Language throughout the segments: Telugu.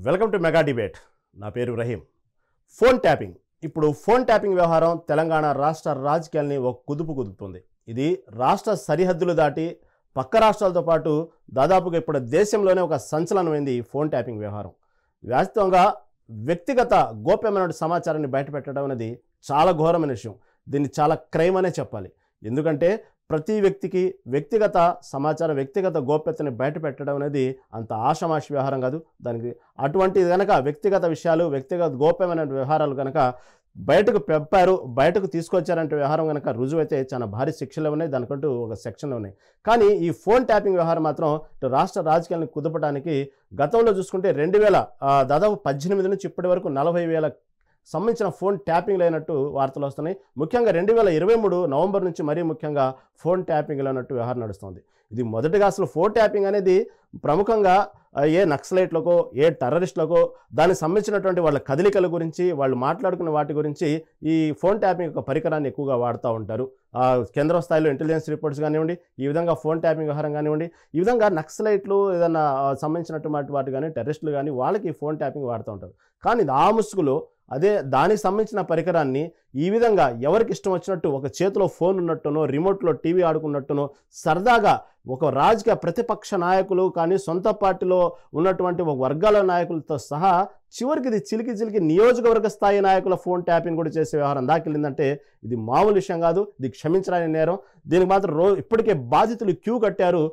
Welcome to mega debate. నా పేరు రహీం. Phone tapping. ఇప్పుడు ఫోన్ ట్యాపింగ్ వ్యవహారం తెలంగాణ రాష్ట్ర రాజకీయాల్ని ఒక కుదుపుతుంది. ఇది రాష్ట్ర సరిహద్దులు దాటి పక్క రాష్ట్రాలతో పాటు దాదాపుగా ఇప్పుడు దేశంలోనే ఒక సంచలనమైంది ఈ ఫోన్ ట్యాపింగ్ వ్యవహారం. వాస్తవంగా వ్యక్తిగత గోప్యమైన సమాచారాన్ని బయటపెట్టడం అనేది చాలా ఘోరమైన విషయం. దీన్ని చాలా క్రైమ్ అనే చెప్పాలి. ఎందుకంటే ప్రతి వ్యక్తికి వ్యక్తిగత సమాచారం, వ్యక్తిగత గోప్యతని బయటపెట్టడం అనేది అంత ఆషామాషి వ్యవహారం కాదు. దానికి అటువంటిది కనుక వ్యక్తిగత విషయాలు, వ్యక్తిగత గోప్యమైన వ్యవహారాలు కనుక బయటకు తీసుకొచ్చారంటే వ్యవహారం కనుక రుజువైతే చాలా భారీ శిక్షలు ఉన్నాయి, దానికంటూ ఒక సెక్షన్లు ఉన్నాయి. కానీ ఈ ఫోన్ ట్యాపింగ్ వ్యవహారం మాత్రం రాష్ట్ర రాజకీయాలను కుదపడానికి గతంలో చూసుకుంటే 2000 దాదాపు 18 నుంచి ఇప్పటి వరకు 40,000 సంబంధించిన ఫోన్ ట్యాపింగ్లు అయినట్టు వార్తలు వస్తున్నాయి. ముఖ్యంగా 2023 నవంబర్ నుంచి మరీ ముఖ్యంగా ఫోన్ ట్యాపింగ్లు అన్నట్టు వ్యవహారం నడుస్తుంది. ఇది మొదటిగా అసలు ఫోన్ ట్యాపింగ్ అనేది ప్రముఖంగా ఏ నక్సలైట్లకో, ఏ టెర్రరిస్టులకో దానికి సంబంధించినటువంటి వాళ్ళ కదలికల గురించి, వాళ్ళు మాట్లాడుకున్న వాటి గురించి ఈ ఫోన్ ట్యాపింగ్ యొక్క పరికరాన్ని ఎక్కువగా వాడుతూ ఉంటారు. కేంద్ర స్థాయిలో ఇంటెలిజెన్స్ రిపోర్ట్స్ కానివ్వండి, ఈ విధంగా ఫోన్ ట్యాపింగ్ వ్యవహారం కానివ్వండి, ఈ విధంగా నక్సలైట్లు ఏదైనా సంబంధించినటువంటి వాటి కానీ, టెర్రరిస్టులు కానీ వాళ్ళకి ఫోన్ ట్యాపింగ్ వాడుతూ ఉంటారు. కానీ ఆ ముసుగులో దానికి సంబంధించిన పరికరాన్ని ఈ విధంగా ఎవరికి ఇష్టం వచ్చినట్టు ఒక చేతిలో ఫోన్ ఉన్నట్టునో, రిమోట్లో టీవీ ఆడుకున్నట్టునో సరదాగా ఒక రాజకీయ ప్రతిపక్ష నాయకులు కానీ, సొంత పార్టీలో ఉన్నటువంటి ఒక వర్గాల నాయకులతో సహా చివరికి ఇది చిలికి నియోజకవర్గ స్థాయి నాయకుల ఫోన్ ట్యాపింగ్ కూడా చేసే వ్యవహారం దాకెళ్ళిందంటే ఇది మామూలు విషయం కాదు. ఇది క్షమించరాని నేరం. దీనికి మాత్రం ఇప్పటికే బాధితులు క్యూ కట్టారు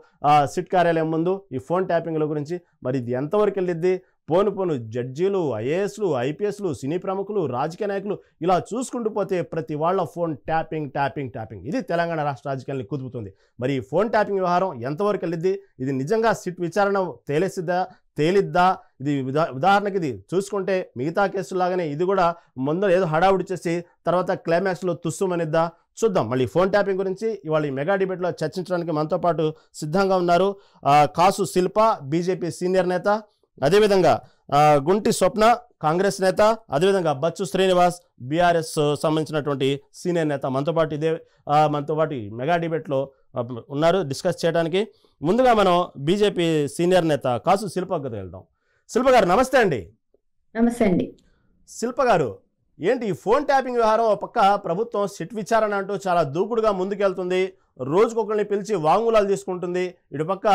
సిట్ కార్యాలయం ముందు ఈ ఫోన్ ట్యాపింగ్ల గురించి. మరి ఇది ఎంతవరకు వెళ్ళిద్ది? పోను జడ్జీలు, ఐఏఎస్లు, ఐపీఎస్లు, సినీ ప్రముఖులు, రాజకీయ నాయకులు ఇలా చూసుకుంటూ పోతే ప్రతి వాళ్ళ ఫోన్ ట్యాపింగ్ ఇది తెలంగాణ రాష్ట్ర రాజకీయాన్ని కుదుపుతుంది. మరి ఈ ఫోన్ ట్యాపింగ్ వ్యవహారం ఎంతవరకు వెళ్ళిద్ది? ఇది నిజంగా సిట్ విచారణ తేలిద్దా? ఇది ఉదాహరణకి ఇది చూసుకుంటే మిగతా కేసులాగానే ఇది కూడా ముందు ఏదో హడావుడి చేసి తర్వాత క్లైమాక్స్లో తుస్సుమనిద్దా? చూద్దాం. మళ్ళీ ఫోన్ ట్యాపింగ్ గురించి ఇవాళ ఈ మెగా డిబేట్లో చర్చించడానికి మనతో పాటు సిద్ధంగా ఉన్నారు కాసు శిల్ప, బీజేపీ సీనియర్ నేత, అదేవిధంగా గుంటి స్వప్న, కాంగ్రెస్ నేత, అదేవిధంగా బచ్చు శ్రీనివాస్, బీఆర్ఎస్ సంబంధించినటువంటి సీనియర్ నేత మనతో పాటు మెగా డిబేట్లో ఉన్నారు డిస్కస్ చేయడానికి. ముందుగా మనం బీజేపీ సీనియర్ నేత కాసు శిల్ప గారికి వెళ్దాం. శిల్ప గారు నమస్తే అండి. నమస్తే అండి. శిల్ప గారు, ఏంటి ఈ ఫోన్ ట్యాపింగ్ వ్యవహారం? ఒక పక్క ప్రభుత్వం సిట్ విచారణ అంటూ చాలా దూకుడుగా ముందుకెళ్తుంది, రోజుకొకరిని పిలిచి వాంగ్మూలాలు తీసుకుంటుంది. ఇటుపక్క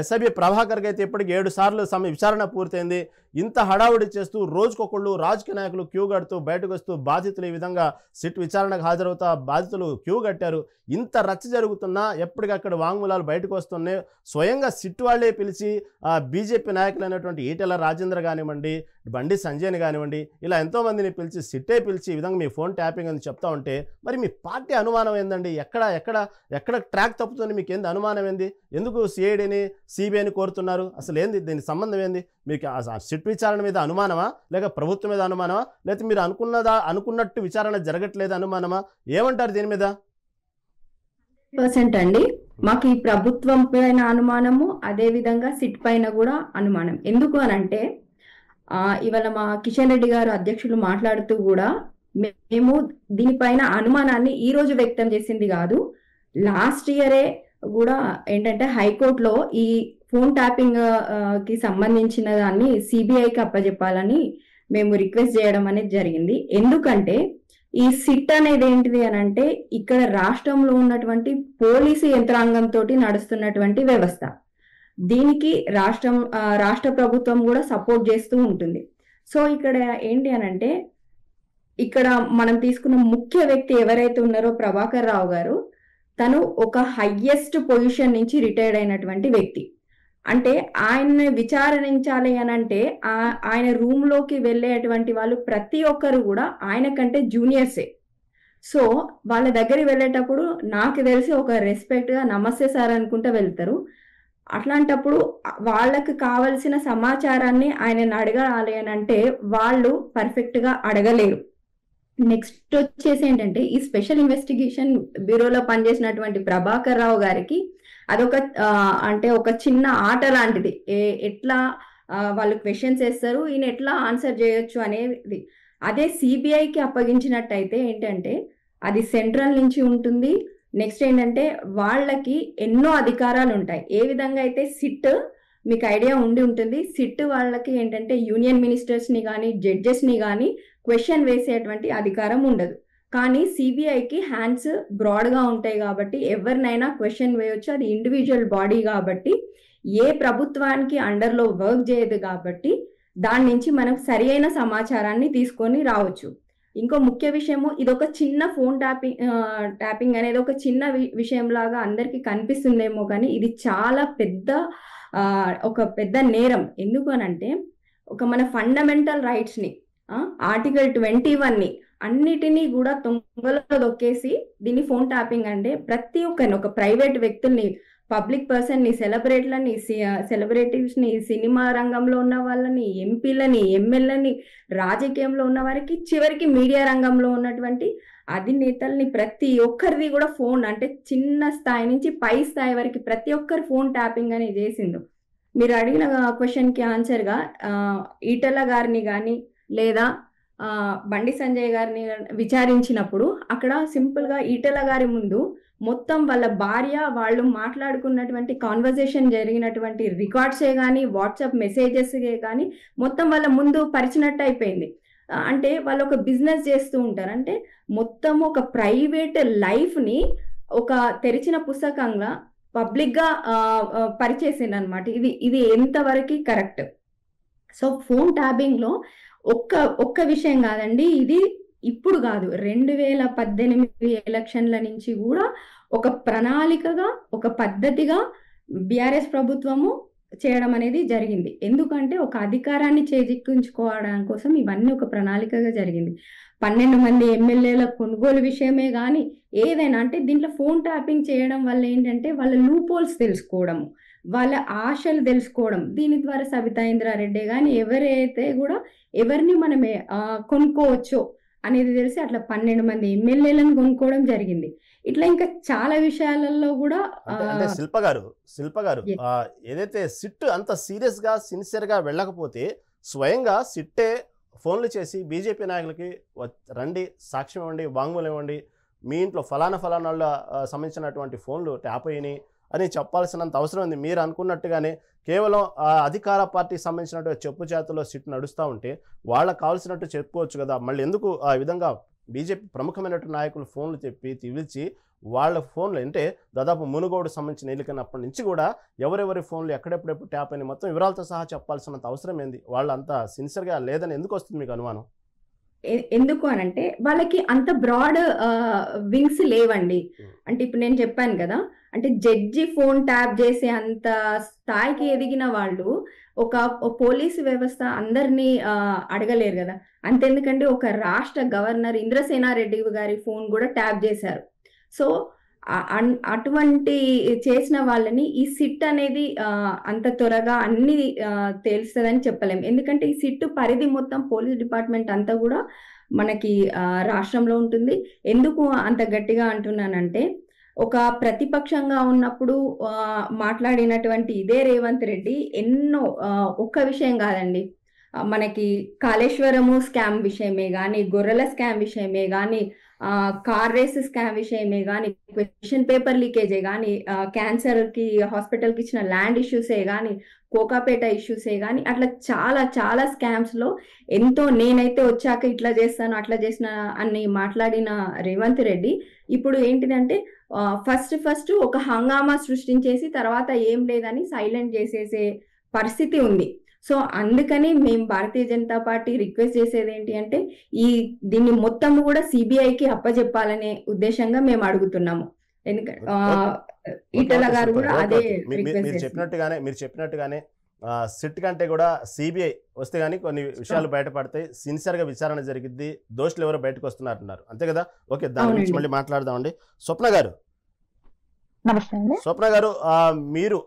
ఎస్ఐబి ప్రభాకర్కి అయితే ఇప్పటికి 7 సార్లు విచారణ పూర్తయింది. ఇంత హడావుడి చేస్తూ రోజుకొకళ్ళు రాజకీయ నాయకులు క్యూ కడుతూ బయటకు వస్తూ బాధితులు ఈ విధంగా సిట్ విచారణకు హాజరవుతా బాధితులు క్యూ కట్టారు. ఇంత రచ్చ జరుగుతున్నా ఎప్పటికక్కడ వాంగ్మూలాలు బయటకు వస్తున్నాయి. స్వయంగా సిట్ వాళ్లే పిలిచి బీజేపీ నాయకులైనటువంటి ఈటెల రాజేంద్ర కానివ్వండి, బండి సంజయ్ని కానివ్వండి, ఇలా ఎంతోమందిని పిలిచి ఈ విధంగా మీ ఫోన్ ట్యాపింగ్ అని చెప్తా ఉంటే మరి మీ పార్టీ అనుమానం ఏందండి? ఎక్కడ ట్రాక్ తప్పుతుంది? మీకు ఏంది అనుమానం? ఏంది? ఎందుకు సిఐడిని, సిబిఐని కోరుతున్నారు? అసలు ఏంది దీనికి సంబంధం? ఏంది మీకు? సిట్ విచారణ మీద అనుమానమా, లేక ప్రభుత్వం మీద అనుమానమా, లేకపోతే మీరు అనుకున్నట్టు విచారణ జరగట్లేదు అనుమానమా? ఏమంటారు దీని మీద? 100% అండి. మాకు ఈ ప్రభుత్వం పైన అనుమానము, అదే విధంగా సిట్ పైన కూడా అనుమానం. ఎందుకు అనంటే ఇవాళ మా కిషన్ రెడ్డి గారు అధ్యక్షులు మాట్లాడుతూ కూడా మేము దీనిపైన అనుమానాన్ని ఈ రోజు వ్యక్తం చేసింది కాదు, లాస్ట్ ఇయరే కూడా ఏంటంటే హైకోర్టులో ఈ ఫోన్ ట్యాపింగ్ కి సంబంధించిన దాన్ని సిబిఐకి అప్పచెప్పాలని మేము రిక్వెస్ట్ చేయడం అనేది జరిగింది. ఎందుకంటే ఈ సిట్ అనేది ఏంటిది అని అంటే ఇక్కడ రాష్ట్రంలో ఉన్నటువంటి పోలీసు యంత్రాంగంతో నడుస్తున్నటువంటి వ్యవస్థ. దీనికి రాష్ట్ర ప్రభుత్వం కూడా సపోర్ట్ చేస్తూ ఉంటుంది. సో ఇక్కడ ఏంటి అని అంటే ఇక్కడ మనం తీసుకున్న ముఖ్య వ్యక్తి ఎవరైతే ఉన్నారో ప్రభాకర్ రావు గారు, తను ఒక హైయెస్ట్ పొజిషన్ నుంచి రిటైర్డ్ అయినటువంటి వ్యక్తి. అంటే ఆయన్ని విచారించాలి అని అంటే ఆయన రూమ్ లోకి వెళ్ళేటువంటి వాళ్ళు ప్రతి ఒక్కరు కూడా ఆయన కంటే జూనియర్సే. సో వాళ్ళ దగ్గరికి వెళ్ళేటప్పుడు నాకు తెలిసి ఒక రెస్పెక్ట్ గా నమస్తే సార్ అనుకుంటూ వెళ్తారు. అట్లాంటప్పుడు వాళ్ళకి కావలసిన సమాచారాన్ని ఆయనను అడగాలి అని అంటే వాళ్ళు పర్ఫెక్ట్ గా అడగలేరు. నెక్స్ట్ వచ్చేసి ఏంటంటే ఈ స్పెషల్ ఇన్వెస్టిగేషన్ బ్యూరోలో పనిచేసినటువంటి ప్రభాకర్ రావు గారికి అదొక అంటే ఒక చిన్న ఆట లాంటిది. ఎట్లా వాళ్ళు క్వశ్చన్స్ వేస్తారు, ఈయన ఎట్లా ఆన్సర్ చేయొచ్చు అనేది. అదే సిబిఐకి అప్పగించినట్టయితే ఏంటంటే అది సెంట్రల్ నుంచి ఉంటుంది. నెక్స్ట్ ఏంటంటే వాళ్ళకి ఎన్నో అధికారాలు ఉంటాయి. ఏ విధంగా అయితే సిట్ మీకు ఐడియా ఉండి ఉంటుంది, సిట్ వాళ్ళకి ఏంటంటే యూనియన్ మినిస్టర్స్ని కానీ జడ్జెస్ని కానీ క్వశ్చన్ వేసేటువంటి అధికారం ఉండదు. కానీ సిబిఐకి హ్యాండ్స్ బ్రాడ్గా ఉంటాయి కాబట్టి ఎవరినైనా క్వశ్చన్ వేయొచ్చు. అది ఇండివిజువల్ బాడీ కాబట్టి ఏ ప్రభుత్వానికి అండర్లో వర్క్ చేయదు కాబట్టి దాని నుంచి మనం సరి అయిన సమాచారాన్ని తీసుకొని రావచ్చు. ఇంకో ముఖ్య విషయము, ఇది ఒక చిన్న ఫోన్ ట్యాపింగ్ అనేది ఒక చిన్న విషయం లాగా అందరికీ కనిపిస్తుందేమో, కానీ ఇది చాలా ఒక పెద్ద నేరం. ఎందుకు అనంటే మన ఫండమెంటల్ రైట్స్ని, ఆర్టికల్ 21ని అన్నిటినీ కూడా తొంగలో దొక్కేసి దీన్ని ఫోన్ ట్యాపింగ్ అంటే ప్రతి ఒక్కరిని, ఒక ప్రైవేట్ వ్యక్తుల్ని, పబ్లిక్ పర్సన్ని, సెలబ్రిటీస్ని, సినిమా రంగంలో ఉన్న వాళ్ళని, ఎంపీలని, ఎమ్మెల్యేలని, రాజకీయంలో ఉన్న వారికి, చివరికి మీడియా రంగంలో ఉన్నటువంటి అధినేతల్ని, ప్రతి ఒక్కరిది కూడా ఫోన్ అంటే చిన్న స్థాయి నుంచి పై స్థాయి వరకు ప్రతి ఒక్కరు ఫోన్ ట్యాపింగ్ అనేది చేసిండు. మీరు అడిగిన క్వశ్చన్కి ఆన్సర్గా ఈటెల గారిని కానీ లేదా బండి సంజయ్ గారిని విచారించినప్పుడు అక్కడ సింపుల్గా ఈటెల గారి ముందు మొత్తం వాళ్ళ భార్య వాళ్ళు మాట్లాడుకున్నటువంటి కాన్వర్జేషన్ జరిగినటువంటి రికార్డ్సే కానీ వాట్సాప్ మెసేజెస్ే కానీ మొత్తం వాళ్ళ ముందు పరిచినట్టు అయిపోయింది. అంటే వాళ్ళు ఒక బిజినెస్ చేస్తూ ఉంటారు, అంటే మొత్తం ఒక ప్రైవేట్ లైఫ్ని ఒక తెరిచిన పుస్తకంగా పబ్లిక్గా పరిచేసింది అనమాట. ఇది ఎంతవరకు కరెక్ట్? సో ఫోన్ ట్యాబింగ్లో ఒక్క విషయం కాదండి, ఇది ఇప్పుడు కాదు, 2018 ఎలక్షన్ల నుంచి కూడా ఒక ప్రణాళికగా, ఒక పద్ధతిగా బీఆర్ఎస్ ప్రభుత్వము చేయడం అనేది జరిగింది. ఎందుకంటే ఒక అధికారాన్ని చేజిక్కించుకోవడం కోసం ఇవన్నీ ఒక ప్రణాళికగా జరిగింది. 12 మంది ఎమ్మెల్యేల కొనుగోలు విషయమే కానీ ఏదైనా, అంటే దీంట్లో ఫోన్ ట్యాపింగ్ చేయడం వల్ల ఏంటంటే వాళ్ళ లూపోల్స్ తెలుసుకోవడము, వాళ్ళ ఆశలు తెలుసుకోవడం, దీని ద్వారా సబితా ఇంద్రారెడ్డి కానీ ఎవరైతే కూడా ఎవరిని మనమే కొనుక్కోవచ్చో అనేది తెలిసి అట్లా 12 మంది ఎమ్మెల్యేలను కొనుక్కోవడం జరిగింది. ఇట్లా ఇంకా చాలా విషయాలలో కూడా అంటే శిల్ప గారు ఏదైతే సిట్ అంత సీరియస్గా సిన్సియర్గా వెళ్ళకపోతే స్వయంగా సిట్టే ఫోన్లు చేసి బీజేపీ నాయకులకి రండి, సాక్ష్యం ఇవ్వండి, వాంగ్మూలం ఇవ్వండి, మీ ఇంట్లో ఫలానా వాళ్ళ సంబంధించినటువంటి ఫోన్లు ట్యాప్ అయినాయి అని చెప్పాల్సినంత అవసరం ఉంది. మీరు అనుకున్నట్టుగానే కేవలం అధికార పార్టీకి సంబంధించినటువంటి చెప్పు చేతుల్లో సిట్ నడుస్తూ ఉంటే వాళ్ళకి కావాల్సినట్టు చెప్పుకోవచ్చు కదా. మళ్ళీ ఎందుకు ఆ విధంగా బీజేపీ ప్రముఖమైనటువంటి నాయకులు ఫోన్లు పిలిచి వాళ్ళ ఫోన్లు, అంటే దాదాపు మునుగోడు సంబంధించిన ఎన్నికైనప్పటి నుంచి కూడా ఎవరెవరి ఫోన్లు ఎక్కడెప్పుడెప్పుడు ట్యాప్ అయిన మొత్తం వివరాలతో సహా చెప్పాల్సినంత అవసరం ఏంది? వాళ్ళు అంత సిన్సియర్గా లేదని ఎందుకు వస్తుంది మీకు అనుమానం? ఎందుకు అనంటే వాళ్ళకి అంత బ్రాడ్ వింగ్స్ లేవండి. అంటే ఇప్పుడు నేను చెప్పాను కదా, అంటే జడ్జి ఫోన్ ట్యాప్ చేసే అంత స్థాయికి ఎదిగిన వాళ్ళు ఒక పోలీసు వ్యవస్థ అందరినీ అడగలేరు కదా. అంతెందుకంటే ఒక రాష్ట్ర గవర్నర్ ఇంద్రసేనారెడ్డి గారి ఫోన్ కూడా ట్యాప్ చేశారు. సో అటువంటి చేసిన వాళ్ళని ఈ సిట్ అనేది అంత త్వరగా అన్ని తెలుస్తుందని చెప్పలేం. ఎందుకంటే ఈ సిట్ పరిధి మొత్తం పోలీస్ డిపార్ట్మెంట్ అంతా కూడా మనకి రాష్ట్రంలో ఉంటుంది. ఎందుకు అంత గట్టిగా అంటున్నానంటే, ఒక ప్రతిపక్షంగా ఉన్నప్పుడు మాట్లాడినటువంటి ఇదే రేవంత్ రెడ్డి ఎన్నో, ఒక్క విషయం కాదండి, మనకి కాళేశ్వరము స్కామ్ విషయమే కానీ, గొర్రెల స్కామ్ విషయమే కానీ, కార్ రేస్ స్కామ్ విషయమే కానీ, క్వశ్చన్ పేపర్ లీకేజే కానీ, క్యాన్సర్కి హాస్పిటల్కి ఇచ్చిన ల్యాండ్ ఇష్యూసే కానీ, కోకాపేట ఇష్యూసే కానీ, అట్లా చాలా చాలా స్కామ్స్లో ఎంతో నేనైతే వచ్చాక ఇట్లా చేస్తాను అట్లా చేసిన అని మాట్లాడిన రేవంత్ రెడ్డి ఇప్పుడు ఏంటిదంటే ఫస్ట్ ఒక హంగామా సృష్టించేసి తర్వాత ఏం లేదని సైలెంట్ చేసేసే పరిస్థితి ఉంది. సో అందుకని మేము భారతీయ జనతా పార్టీ రిక్వెస్ట్ చేసేది ఏంటి అంటే, దీన్ని మొత్తం కూడా సిబిఐకి అప్పచెప్పాలనే ఉద్దేశంగా మేము అడుగుతున్నాము. ఎందుకంటే ఈటల గారు కూడా అదే మీరు చెప్పినట్టుగానే సిట్ కంటే కూడా సిబిఐ వస్తే కానీ కొన్ని విషయాలు బయటపడతాయి, సిన్సియర్గా విచారణ జరిగిద్ది, దోషులు ఎవరో బయటకు వస్తున్నారంటున్నారు, అంతే కదా? ఓకే, దాని గురించి మళ్ళీ మాట్లాడదామండి. స్వప్న గారు, నమస్తే అండి. స్వప్న గారు, మీరు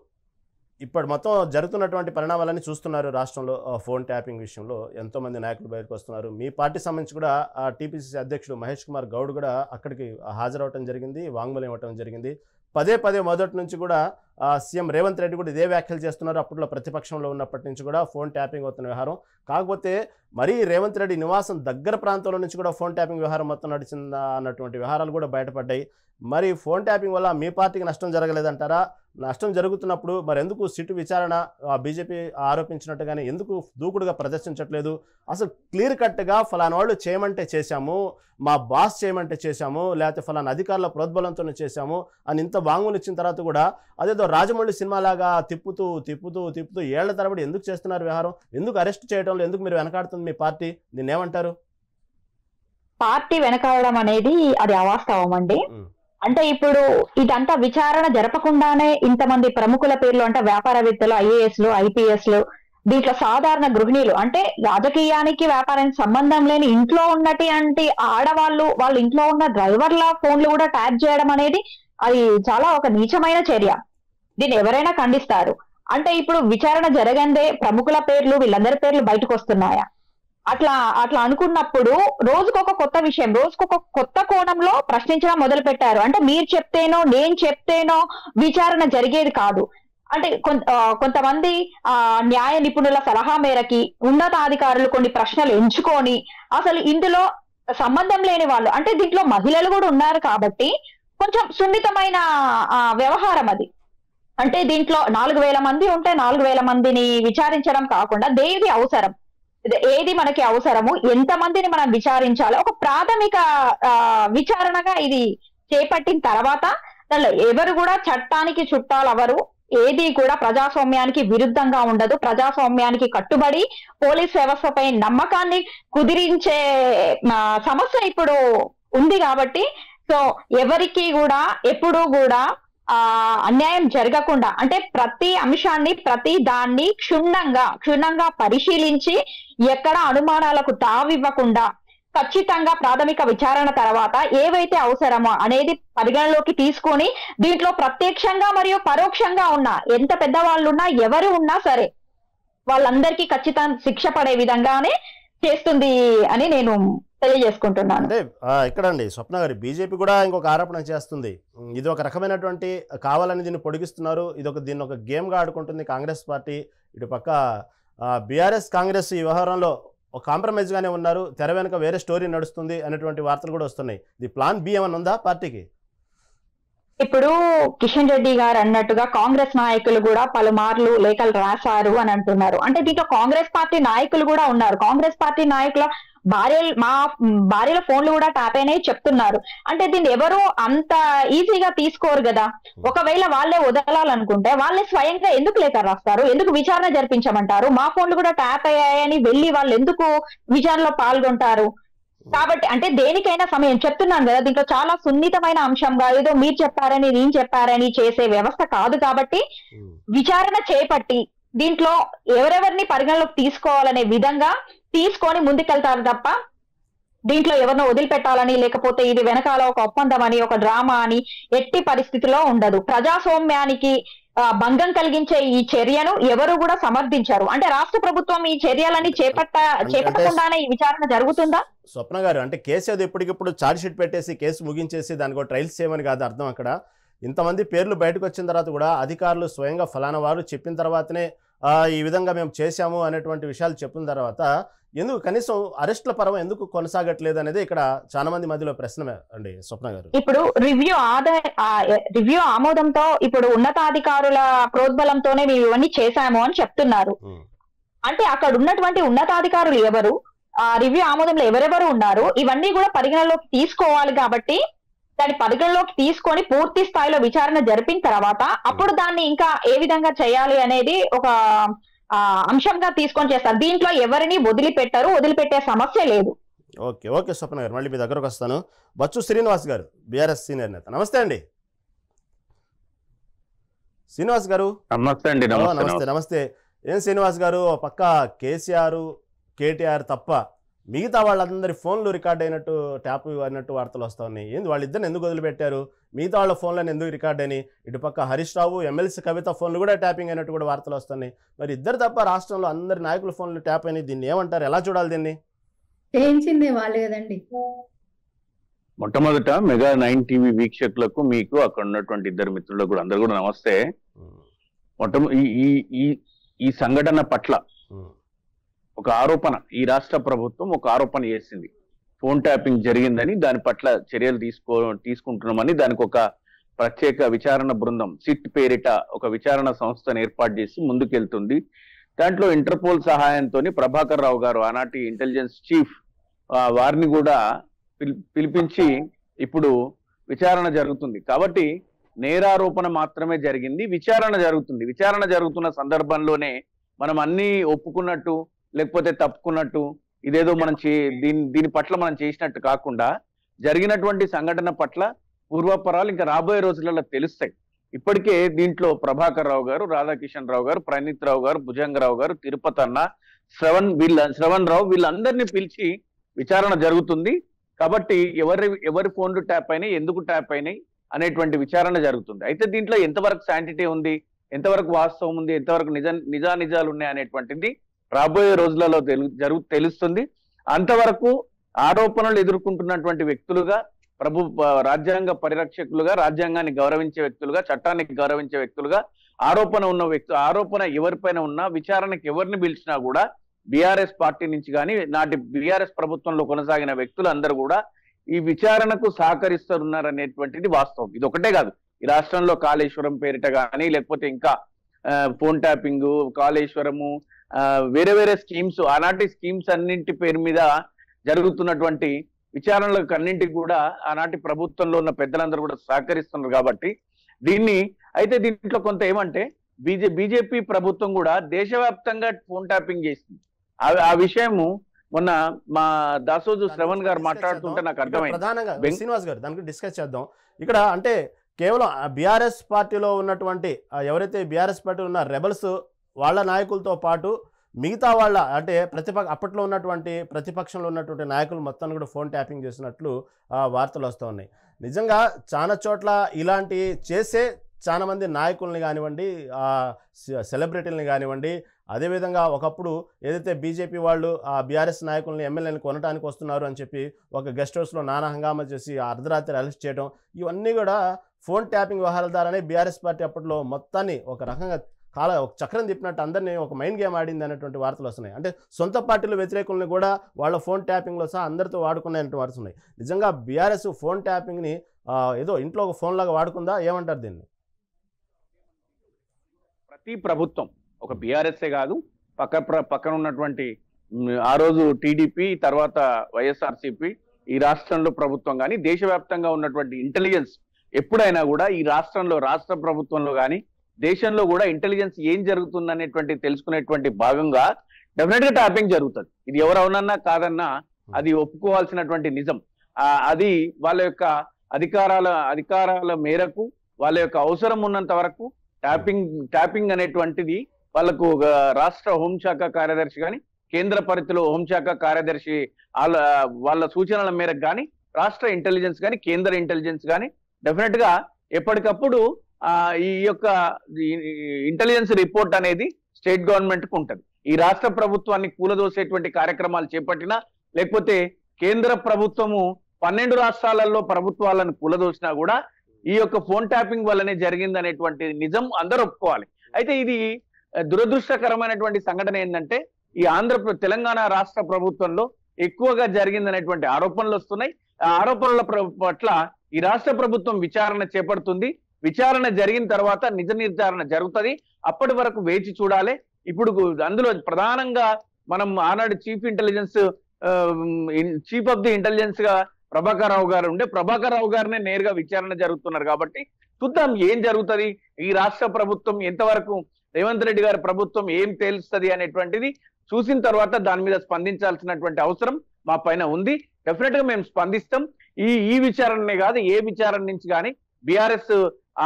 ఇప్పుడు మొత్తం జరుగుతున్నటువంటి పరిణామాలన్నీ చూస్తున్నారు. రాష్ట్రంలో ఫోన్ ట్యాపింగ్ విషయంలో ఎంతోమంది నాయకులు బయటకు వస్తున్నారు. మీ పార్టీ సంబంధించి కూడా టీపీసీసీ అధ్యక్షుడు మహేష్ కుమార్ గౌడ్ కూడా అక్కడికి హాజరవటం జరిగింది, వాంగ్మూలం ఇవ్వటం జరిగింది. పదే మొదటి నుంచి కూడా సీఎం రేవంత్ రెడ్డి కూడా ఇదే వ్యాఖ్యలు చేస్తున్నారు. అప్పట్లో ప్రతిపక్షంలో ఉన్నప్పటి నుంచి కూడా ఫోన్ ట్యాపింగ్ అవుతున్న వ్యవహారం. కాకపోతే మరీ రేవంత్ రెడ్డి నివాసం దగ్గర ప్రాంతంలో నుంచి కూడా ఫోన్ ట్యాపింగ్ వ్యవహారం మొత్తం నడిచిందా అన్నటువంటి వ్యవహారాలు కూడా బయటపడ్డాయి. మరి ఫోన్ ట్యాపింగ్ వల్ల మీ పార్టీకి నష్టం జరగలేదంటారా? నష్టం జరుగుతున్నప్పుడు మరి ఎందుకు సిట్ విచారణ బీజేపీ ఆరోపించినట్టుగానే ఎందుకు దూకుడుగా ప్రదర్శించట్లేదు? అసలు క్లియర్ కట్గా ఫలానా వాళ్ళు చేయమంటే చేశాము, మా బాస్ చేయమంటే చేశాము, లేకపోతే ఫలానా అధికారుల ప్రోద్బలంతోనే చేశాము అని ఇంత వాంగ్మూలం ఇచ్చిన తర్వాత కూడా అదేదో రాజమౌళి సినిమాలాగా తిప్పుతూ తిప్పుతూ తిప్పుతూ ఏళ్ల తరబడి ఎందుకు చేస్తున్నారు వ్యవహారం? ఎందుకు అరెస్ట్ చేయడంలో ఎందుకు మీరు వెనకాడుతుంది మీ పార్టీ? దీన్ని ఏమంటారు? పార్టీ వెనకాడడం అనేది అది అవాస్తవం అండి. అంటే ఇప్పుడు ఇదంతా విచారణ జరపకుండానే ఇంతమంది ప్రముఖుల పేర్లు, అంటే వ్యాపారవేత్తలు, ఐఏఎస్లు, ఐపీఎస్లు, దీంట్లో సాధారణ గృహిణీలు, అంటే రాజకీయానికి వ్యాపారానికి సంబంధం లేని ఇంట్లో ఉన్నటువంటి ఆడవాళ్ళు, వాళ్ళ ఇంట్లో ఉన్న డ్రైవర్ల ఫోన్లు కూడా ట్యాప్ చేయడం అనేది అది చాలా ఒక నీచమైన చర్య. దీన్ని ఎవరైనా ఖండిస్తారు. అంటే ఇప్పుడు విచారణ జరగందే ప్రముఖుల పేర్లు, వీళ్ళందరి పేర్లు బయటకు వస్తున్నాయా? అట్లా అనుకున్నప్పుడు రోజుకొక కొత్త విషయం, రోజుకొక కొత్త కోణంలో ప్రశ్నించడం మొదలు పెట్టారు. అంటే మీరు చెప్తేనో నేను చెప్తేనో విచారణ జరిగేది కాదు. అంటే కొంతమంది న్యాయ నిపుణుల సలహా మేరకి ఉన్నతాధికారులు కొన్ని ప్రశ్నలు ఎంచుకొని, అసలు ఇందులో సంబంధం లేని వాళ్ళు, అంటే దీంట్లో మహిళలు కూడా ఉన్నారు కాబట్టి కొంచెం సున్నితమైన వ్యవహారం అది. అంటే దీంట్లో 4000 మంది ఉంటే 4000 మందిని విచారించడం కాకుండా దేది అవసరం, ఏది మనకి అవసరము, ఎంతమందిని మనం విచారించాలో ఒక ప్రాథమిక విచారణగా ఇది చేపట్టిన తర్వాత దానిలో ఎవరు కూడా చట్టానికి చుట్టాలు ఎవరు, ఏది కూడా ప్రజాస్వామ్యానికి విరుద్ధంగా ఉండదు. ప్రజాస్వామ్యానికి కట్టుబడి పోలీస్ వ్యవస్థపై నమ్మకాన్ని కుదిరించే సమస్య ఇప్పుడు ఉంది కాబట్టి సో ఎవరికి కూడా ఎప్పుడూ కూడా అన్యాయం జరగకుండా, అంటే ప్రతి అంశాన్ని ప్రతి దాన్ని క్షుణ్ణంగా పరిశీలించి ఎక్కడ అనుమానాలకు తావివ్వకుండా ఖచ్చితంగా ప్రాథమిక విచారణ తర్వాత ఏవైతే అవసరమో అనేది పరిగణలోకి తీసుకొని దీంట్లో ప్రత్యక్షంగా మరియు పరోక్షంగా ఉన్నా ఎంత పెద్దవాళ్ళు ఉన్నా ఎవరు ఉన్నా సరే వాళ్ళందరికీ ఖచ్చితంగా శిక్ష పడే విధంగానే చేస్తుంది అని నేను తెలియజేసుకుంటున్నాను. అంటే ఇక్కడండి స్వప్న గారి బీజేపీ కూడా ఇంకొక ఆరోపణ చేస్తుంది. ఇది ఒక రకమైనటువంటి కావాలని దీన్ని పొడిగిస్తున్నారు, దీన్ని ఒక గేమ్గా ఆడుకుంటుంది కాంగ్రెస్ పార్టీ. ఇటు పక్క బీఆర్ఎస్ కాంగ్రెస్ ఈ వ్యవహారంలో ఒక కాంప్రమైజ్గానే ఉన్నారు, తెర వెనుక వేరే స్టోరీ నడుస్తుంది అనేటువంటి వార్తలు కూడా వస్తున్నాయి. ఇది ప్లాన్ బి ఏమన్నా ఉందా పార్టీకి? ఇప్పుడు కిషన్ రెడ్డి గారు అన్నట్టుగా కాంగ్రెస్ నాయకులు కూడా పలుమార్లు లేఖలు రాశారు అని అంటున్నారు. అంటే దీంట్లో కాంగ్రెస్ పార్టీ నాయకులు కూడా ఉన్నారు. కాంగ్రెస్ పార్టీ నాయకుల మా భార్యల ఫోన్లు కూడా ట్యాప్ అయినాయి చెప్తున్నారు. అంటే దీన్ని ఎవరు అంత ఈజీగా తీసుకోరు కదా. ఒకవేళ వాళ్ళే వదలాలనుకుంటే వాళ్ళే స్వయంగా ఎందుకు లేఖ రాస్తారు, ఎందుకు విచారణ జరిపించమంటారు? మా ఫోన్లు కూడా ట్యాప్ అయ్యాయని వెళ్ళి వాళ్ళు ఎందుకు విచారణలో పాల్గొంటారు? కాబట్టి అంటే దేనికైనా సమయం చెప్తున్నాను కదా, దీంట్లో చాలా సున్నితమైన అంశంగా ఏదో మీరు చెప్పారని నేను చెప్పారని చేసే వ్యవస్థ కాదు. కాబట్టి విచారణ చేపట్టి దీంట్లో ఎవరెవరిని పరిగణలోకి తీసుకోవాలనే విధంగా తీసుకొని ముందుకెళ్తారు తప్ప దీంట్లో ఎవరినో వదిలిపెట్టాలని, లేకపోతే ఇది వెనకాల ఒక ఒప్పందం అని, ఒక డ్రామా అని ఎట్టి పరిస్థితిలో ఉండదు. ప్రజాస్వామ్యానికి భంగం కలిగించే ఈ చర్యను ఎవరు కూడా సమర్థించారు. అంటే రాష్ట్ర ప్రభుత్వం ఈ చర్యలని చేపట్టకుండానే ఈ విచారణ జరుగుతుందా? స్వప్న గారు, అంటే కేసు అది ఇప్పటికిప్పుడు ఛార్జ్ షీట్ పెట్టేసి కేసు ముగించేసి దానికి ఒక ట్రయల్స్ చేయమని కాదు అర్థం. అక్కడ ఇంతమంది పేర్లు బయటకు వచ్చిన తర్వాత కూడా అధికారులు స్వయంగా ఫలానా వారు చెప్పిన తర్వాతనే ఈ విధంగా మేము చేశాము అనేటువంటి విషయాలు చెప్పిన తర్వాత ఎందుకు కనీసం అరెస్ట్ల పర్వం ఎందుకు కొనసాగట్లేదు అనేది ఇక్కడ చాలా మంది మధ్యలో ప్రశ్న అండి స్వప్న గారు. ఇప్పుడు రివ్యూ ఆమోదంతో ఇప్పుడు ఉన్నతాధికారుల ప్రోద్బలంతోనే మేము ఇవన్నీ చేశాము అని చెప్తున్నారు. అంటే అక్కడ ఉన్నటువంటి ఉన్నతాధికారులు ఎవరు, రివ్యూ ఆమోదంలో ఎవరెవరు ఉన్నారు, ఇవన్నీ కూడా పరిగణలోకి తీసుకోవాలి. కాబట్టి దాన్ని పరిగణలోకి తీసుకొని పూర్తి స్థాయిలో విచారణ జరిపిన తర్వాత అప్పుడు దాన్ని ఇంకా ఏ విధంగా చేయాలి అనేది ఒక అంశంగా తీసుకొని చేస్తారు. దీంట్లో ఎవరిని వదిలిపెట్టే సమస్య లేదు. ఓకే ఓకే స్వప్న గారు, మళ్ళీ మీ దగ్గరకు వస్తాను. బచ్చు శ్రీనివాస్ గారు, బీఆర్ఎస్ సీనియర్ నేత. నమస్తే అండి శ్రీనివాస్ గారు. నమస్తే అండి. నమస్తే నమస్తే. ఏం శ్రీనివాస్ గారు, పక్క కేసీఆర్ కేటీఆర్ తప్ప మిగతా వాళ్ళందరి ఫోన్లు రికార్డ్ అయినట్టు ట్యాప్ అయినట్టు వార్తలు వస్తూ ఉన్నాయి. ఏంది వాళ్ళిద్దరిని ఎందుకు వదిలిపెట్టారు, మిగతా వాళ్ళ ఫోన్లను ఎందుకు రికార్డ్ అయినాయి? ఇటు పక్క హరీష్ రావు ఎమ్మెల్సీ కవిత ఫోన్లు కూడా ట్యాపింగ్ అయినట్టు కూడా వార్తలు వస్తున్నాయి. మరి ఇద్దరు తప్ప రాష్ట్రంలో అందరి నాయకుల ఫోన్లు ట్యాప్ అయినాయి. దీన్ని ఏమంటారు, ఎలా చూడాలి? దీన్ని చేయించింది వాళ్ళే కదండి. మొట్టమొదట మెగా 9 టీవీ వీక్షకులకు, మీకు అక్కడ ఉన్నటువంటి ఇద్దరు మిత్రులకు కూడా అందరు కూడా నమస్తే. ఈ సంఘటన పట్ల ఒక ఆరోపణ, ఈ రాష్ట్ర ప్రభుత్వం ఒక ఆరోపణ చేసింది, ఫోన్ ట్యాపింగ్ జరిగిందని, దాని పట్ల చర్యలు తీసుకుంటున్నామని, దానికి ఒక ప్రత్యేక విచారణ బృందం సిట్ పేరిట ఒక విచారణ సంస్థను ఏర్పాటు చేసి ముందుకెళ్తుంది. దాంట్లో ఇంటర్పోల్ సహాయంతో ప్రభాకర్ రావు గారు, ఆనాటి ఇంటెలిజెన్స్ చీఫ్, వారిని కూడా పిలిపించి ఇప్పుడు విచారణ జరుగుతుంది. కాబట్టి నేరారోపణ మాత్రమే జరిగింది, విచారణ జరుగుతుంది. విచారణ జరుగుతున్న సందర్భంలోనే మనం అన్ని ఒప్పుకున్నట్టు లేకపోతే తప్పుకున్నట్టు ఇదేదో మనం దీని పట్ల మనం చేసినట్టు కాకుండా జరిగినటువంటి సంఘటన పట్ల పూర్వపరాలు ఇంకా రాబోయే రోజులలో తెలుస్తాయి. ఇప్పటికే దీంట్లో ప్రభాకర్ రావు గారు, రాధాకిషన్ రావు గారు, ప్రణీత్ రావు గారు, భుజంగరావు గారు, తిరుపతి అన్న, శ్రవణ్ రావు, వీళ్ళందరినీ పిలిచి విచారణ జరుగుతుంది. కాబట్టి ఎవరి ఫోన్లు ట్యాప్ అయినాయి, ఎందుకు ట్యాప్ అయినాయి అనేటువంటి విచారణ జరుగుతుంది. అయితే దీంట్లో ఎంతవరకు శాంటిటీ ఉంది, ఎంతవరకు వాస్తవం ఉంది, ఎంతవరకు నిజానిజాలు ఉన్నాయి అనేటువంటిది రాబోయే రోజులలో తెలుస్తుంది. అంతవరకు ఆరోపణలు ఎదుర్కొంటున్నటువంటి వ్యక్తులుగా, రాజ్యాంగ పరిరక్షకులుగా, రాజ్యాంగాన్ని గౌరవించే వ్యక్తులుగా, చట్టానికి గౌరవించే వ్యక్తులుగా, ఆరోపణ ఎవరిపైన ఉన్నా విచారణకి ఎవరిని పిలిచినా కూడా బీఆర్ఎస్ పార్టీ నుంచి కానీ నాటి బీఆర్ఎస్ ప్రభుత్వంలో కొనసాగిన వ్యక్తులు అందరూ కూడా ఈ విచారణకు సహకరిస్తున్నారనేటువంటిది వాస్తవం. ఇది ఒకటే కాదు, ఈ రాష్ట్రంలో కాళేశ్వరం పేరిట కానీ, లేకపోతే ఇంకా ఫోన్ ట్యాపింగ్, కాళేశ్వరము, వేరే వేరే స్కీమ్స్, ఆనాటి స్కీమ్స్ అన్నింటి పేరు మీద జరుగుతున్నటువంటి విచారణలకు అన్నింటికి కూడా ఆనాటి ప్రభుత్వంలో ఉన్న పెద్దలందరూ కూడా సహకరిస్తున్నారు. కాబట్టి దీంట్లో కొంత ఏమంటే బీజేపీ ప్రభుత్వం కూడా దేశవ్యాప్తంగా ఫోన్ ట్యాపింగ్ చేసింది. ఆ విషయము మొన్న మా దాసోజు శ్రవణ్ గారు మాట్లాడుతుంటే నాకు అర్థమైంది. ప్రధానంగా శ్రీనివాస్ గారు దాని గురించి డిస్కస్ చేద్దాం. ఇక్కడ అంటే కేవలం బీఆర్ఎస్ పార్టీలో ఉన్నటువంటి ఎవరైతే బీఆర్ఎస్ పార్టీలో ఉన్న రెబల్స్ వాళ్ళ నాయకులతో పాటు మిగతా వాళ్ళ అంటే అప్పట్లో ఉన్నటువంటి ప్రతిపక్షంలో ఉన్నటువంటి నాయకులు మొత్తాన్ని కూడా ఫోన్ ట్యాపింగ్ చేసినట్లు వార్తలు వస్తూ ఉన్నాయి. నిజంగా చాలా చోట్ల ఇలాంటి చేసే చాలా మంది నాయకుల్ని కానివ్వండి, సెలబ్రిటీలని కానివ్వండి, అదేవిధంగా ఒకప్పుడు ఏదైతే బీజేపీ వాళ్ళు ఆ బీఆర్ఎస్ నాయకుల్ని, ఎమ్మెల్యేని కొనడానికి వస్తున్నారు అని చెప్పి ఒక గెస్ట్ హౌస్లో నానా హంగామా చేసి అర్ధరాత్రి అరెస్ట్ చేయడం, ఇవన్నీ కూడా ఫోన్ ట్యాపింగ్ వ్యవహారాల ద్వారానే బీఆర్ఎస్ పార్టీ అప్పట్లో మొత్తాన్ని ఒక రకంగా ఒక చక్రం తిప్పినట్టు అందరినీ ఒక మైండ్ గేమ్ ఆడింది అనేటువంటి వార్తలు వస్తున్నాయి. అంటే సొంత పార్టీల వ్యతిరేకుల్ని కూడా వాళ్ళ ఫోన్ ట్యాపింగ్లో సహా అందరితో వాడుకునేటువంటి వార్తలు ఉన్నాయి. నిజంగా బీఆర్ఎస్ ఫోన్ ట్యాపింగ్ని ఏదో ఇంట్లో ఒక ఫోన్ లాగా వాడుకుందా, ఏమంటారు దీన్ని? ప్రతి ప్రభుత్వం, ఒక బీఆర్ఎస్ఏ కాదు, పక్కన ఉన్నటువంటి ఆ రోజు టీడీపీ, తర్వాత వైఎస్ఆర్సీపీ, ఈ రాష్ట్రంలో ప్రభుత్వం కానీ దేశవ్యాప్తంగా ఉన్నటువంటి ఇంటెలిజెన్స్ ఎప్పుడైనా కూడా ఈ రాష్ట్రంలో, రాష్ట్ర ప్రభుత్వంలో కానీ దేశంలో కూడా ఇంటెలిజెన్స్ ఏం జరుగుతుంది అనేటువంటి తెలుసుకునేటువంటి భాగంగా డెఫినెట్ గా ట్యాపింగ్ జరుగుతుంది. ఇది ఎవరు అవునన్నా కాదన్నా అది ఒప్పుకోవాల్సినటువంటి నిజం. అది వాళ్ళ యొక్క అధికారాల మేరకు, వాళ్ళ యొక్క అవసరం ఉన్నంత వరకు ట్యాపింగ్ అనేటువంటిది వాళ్ళకు రాష్ట్ర హోంశాఖ కార్యదర్శి కానీ, కేంద్ర పరిధిలో హోంశాఖ కార్యదర్శి వాళ్ళ సూచనల మేరకు కానీ, రాష్ట్ర ఇంటెలిజెన్స్ కానీ, కేంద్ర ఇంటెలిజెన్స్ కానీ డెఫినెట్ గా ఎప్పటికప్పుడు ఈ యొక్క ఇంటెలిజెన్స్ రిపోర్ట్ అనేది స్టేట్ గవర్నమెంట్ కు ఉంటది. ఈ రాష్ట్ర ప్రభుత్వాన్ని కూలదోసేటువంటి కార్యక్రమాలు చేపట్టినా, లేకపోతే కేంద్ర ప్రభుత్వము 12 రాష్ట్రాలలో ప్రభుత్వాలను కూలదోసినా కూడా ఈ యొక్క ఫోన్ ట్యాపింగ్ వల్లనే జరిగింది అనేటువంటి నిజం అందరూ ఒప్పుకోవాలి. అయితే ఇది దురదృష్టకరమైనటువంటి సంఘటన ఏంటంటే, ఈ తెలంగాణ రాష్ట్ర ప్రభుత్వంలో ఎక్కువగా జరిగిందనేటువంటి ఆరోపణలు వస్తున్నాయి. ఆ ఆరోపణల పట్ల ఈ రాష్ట్ర ప్రభుత్వం విచారణ చేపడుతుంది. విచారణ జరిగిన తర్వాత నిజ నిర్ధారణ జరుగుతుంది. అప్పటి వరకు వేచి చూడాలి. ఇప్పుడు అందులో ప్రధానంగా మనం ఆనాడు చీఫ్ ఆఫ్ ది ఇంటెలిజెన్స్ గా ప్రభాకర్ రావు గారు ఉండే, ప్రభాకర్ రావు గారినే నేరుగా విచారణ జరుగుతున్నారు. కాబట్టి చూద్దాం ఏం జరుగుతుంది, ఈ రాష్ట్ర ప్రభుత్వం ఎంతవరకు, రేవంత్ రెడ్డి గారి ప్రభుత్వం ఏం తేలుస్తుంది అనేటువంటిది చూసిన తర్వాత దాని మీద స్పందించాల్సినటువంటి అవసరం మా పైన ఉంది. డెఫినెట్ గా మేము స్పందిస్తాం. ఈ విచారణనే కాదు, ఏ విచారణ నుంచి కానీ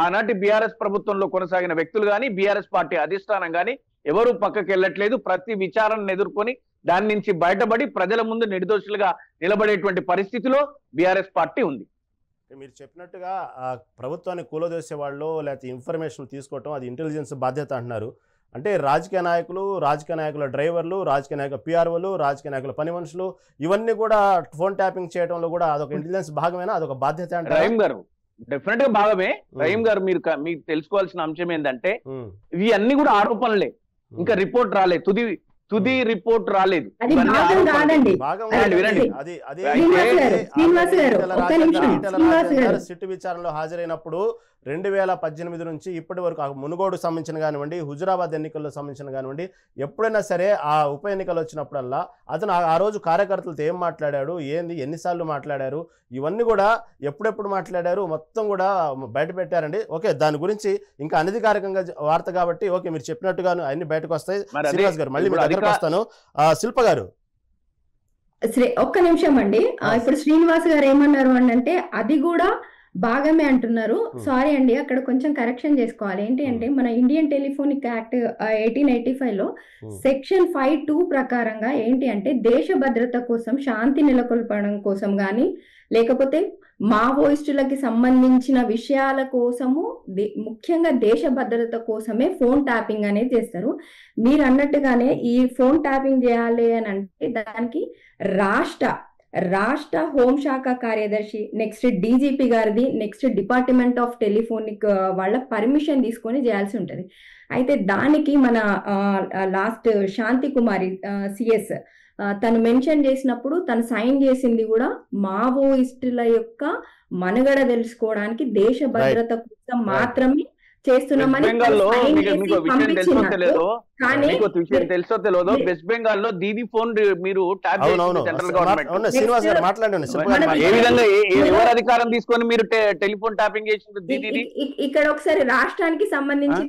ఆనాటి బీఆర్ఎస్ ప్రభుత్వంలో కొనసాగిన వ్యక్తులు కానీ, బీఆర్ఎస్ పార్టీ అధిష్టానం కానీ ఎవరు పక్కకి వెళ్ళట్లేదు. ప్రతి విచారణను ఎదుర్కొని దాని నుంచి బయటపడి ప్రజల ముందు నిర్దోషులుగా నిలబడేటువంటి పరిస్థితిలో బీఆర్ఎస్ పార్టీ ఉంది. మీరు చెప్పినట్టుగా ప్రభుత్వాన్ని కూలదోసే వాళ్ళు లేకపోతే ఇన్ఫర్మేషన్ తీసుకోవటం అది ఇంటెలిజెన్స్ బాధ్యత అంటున్నారు. అంటే రాజకీయ నాయకుల డ్రైవర్లు, రాజకీయ నాయకుల పిఆర్ఓలు, రాజకీయ నాయకుల పని మనుషులు ఇవన్నీ కూడా ఫోన్ ట్యాపింగ్ చేయడంలో కూడా అదొక ఇంటెలిజెన్స్ భాగమేనా, అదొక బాధ్యత అంటే? రహీం గారు డెఫినెట్ గా భాగమే. రహీం గారు మీకు తెలుసుకోవాల్సిన అంశం ఏంటంటే ఇవి అన్ని కూడా ఆరోపణలే, ఇంకా రిపోర్ట్ రాలేదు, తుది రిపోర్ట్ రాలేదు. అది భాగం కాదండి. సిట్ విచారణలో హాజరైనప్పుడు 2018 నుంచి ఇప్పటి వరకు మునుగోడు సంబంధించిన కానివ్వండి, హుజురాబాద్ ఎన్నికల్లో సంబంధించిన కానివ్వండి, ఎప్పుడైనా సరే ఆ ఉప ఎన్నికలు వచ్చినప్పుడల్లా అతను ఆ రోజు కార్యకర్తలతో ఏం మాట్లాడాడు, ఏంది, ఎన్నిసార్లు మాట్లాడారు, ఇవన్నీ కూడా ఎప్పుడెప్పుడు మాట్లాడారు మొత్తం కూడా బయట పెట్టారండి. ఓకే, దాని గురించి ఇంకా అనధికారికంగా వార్త కాబట్టి ఓకే మీరు చెప్పినట్టుగాను అన్ని బయటకు వస్తాయి. శ్రీనివాస్ గారు మళ్ళీ మీ దగ్గరకు వస్తాను. శిల్ప గారు ఒక్క నిమిషం అండి. ఇప్పుడు శ్రీనివాస్ గారు ఏమన్నారు అంటే అది కూడా భాగమే అంటున్నారు. సారీ అండి, అక్కడ కొంచెం కరెక్షన్ చేసుకోవాలి. ఏంటి అంటే మన ఇండియన్ టెలిఫోనిక్ యాక్ట్ 1885లో సెక్షన్ 5(2) ప్రకారంగా ఏంటి అంటే దేశ భద్రత కోసం, శాంతి నెలకొల్పడం కోసం కానీ లేకపోతే మావోయిస్టులకి సంబంధించిన విషయాల కోసము ముఖ్యంగా దేశ భద్రత కోసమే ఫోన్ ట్యాపింగ్ అనేది చేస్తారు. మీరు అన్నట్టుగానే ఈ ఫోన్ ట్యాపింగ్ చేయాలి అని అంటే దానికి రాష్ట్ర హోంశాఖ కార్యదర్శి, నెక్స్ట్ డీజీపీ గారిది, నెక్స్ట్ డిపార్ట్మెంట్ ఆఫ్ టెలిఫోనిక్ వాళ్ళ పర్మిషన్ తీసుకొని చేయాల్సి ఉంటుంది. అయితే దానికి మన లాస్ట్ శాంతి కుమారి సిఎస్ తను మెన్షన్ చేసినప్పుడు తను సైన్ చేసింది కూడా మావోయిస్టుల యొక్క మనుగడ తెలుసుకోవడానికి, దేశ భద్రత కోసం మాత్రమే చేస్తున్నామని తెలుసో తెలియదు. వెస్ట్ బెంగాల్ లో దీది ఫోన్ మీరు ట్యాప్ సెంట్రల్ గవర్నమెంట్ ఏ విధంగా ఎవరు అధికారం తీసుకొని మీరు టెలిఫోన్ ట్యాపింగ్ చేసింది దీది? ఇక్కడ ఒకసారి రాష్ట్రానికి సంబంధించి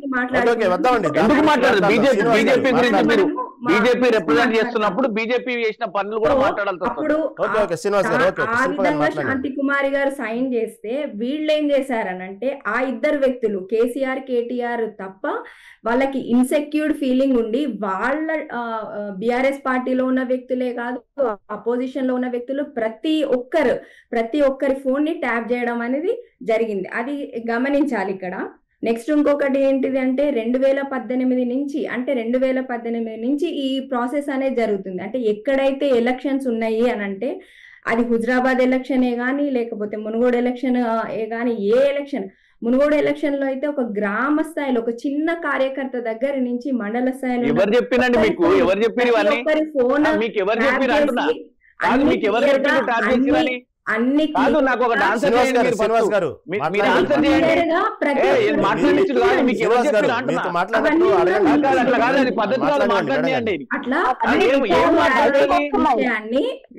ఎందుకు మాట్లాడదు? బీజేపీ గురించి మీరు బీజేపీ రిప్రజెంట్ చేస్తున్నప్పుడు బీజేపీ చేసిన పనులు కూడా మాట్లాడాలి. ఆ విధంగా శాంతి కుమారి గారు సైన్ చేస్తే వీళ్ళు ఏం చేశారనంటే ఆ ఇద్దరు వ్యక్తులు కేసీఆర్, కేటీఆర్ తప్ప వాళ్ళకి ఇన్సెక్యూర్డ్ ఫీలింగ్ ఉండి వాళ్ళ బిఆర్ఎస్ పార్టీలో ఉన్న వ్యక్తులే కాదు, అపోజిషన్ లో ఉన్న వ్యక్తులు ప్రతి ఒక్కరి ఫోన్ ని ట్యాప్ చేయడం అనేది జరిగింది. అది గమనించాలి ఇక్కడ. నెక్స్ట్ ఇంకొకటి ఏంటిది అంటే 2018 నుంచి ఈ ప్రాసెస్ అనేది జరుగుతుంది. అంటే ఎక్కడైతే ఎలక్షన్స్ ఉన్నాయి అని అంటే అది హుజరాబాద్ ఎలక్షనే కానీ లేకపోతే మునుగోడు ఎలక్షన్ కానీ ఏ ఎలక్షన్, మునుగోడు ఎలక్షన్ లో అయితే ఒక గ్రామ స్థాయిలో ఒక చిన్న కార్యకర్త దగ్గర నుంచి మండల స్థాయిలో ఎవరు చెప్పినండి మీకు? ఎవరు చెప్పారు? ఫోన్ అన్ని నాకు ఒక ఆన్సర్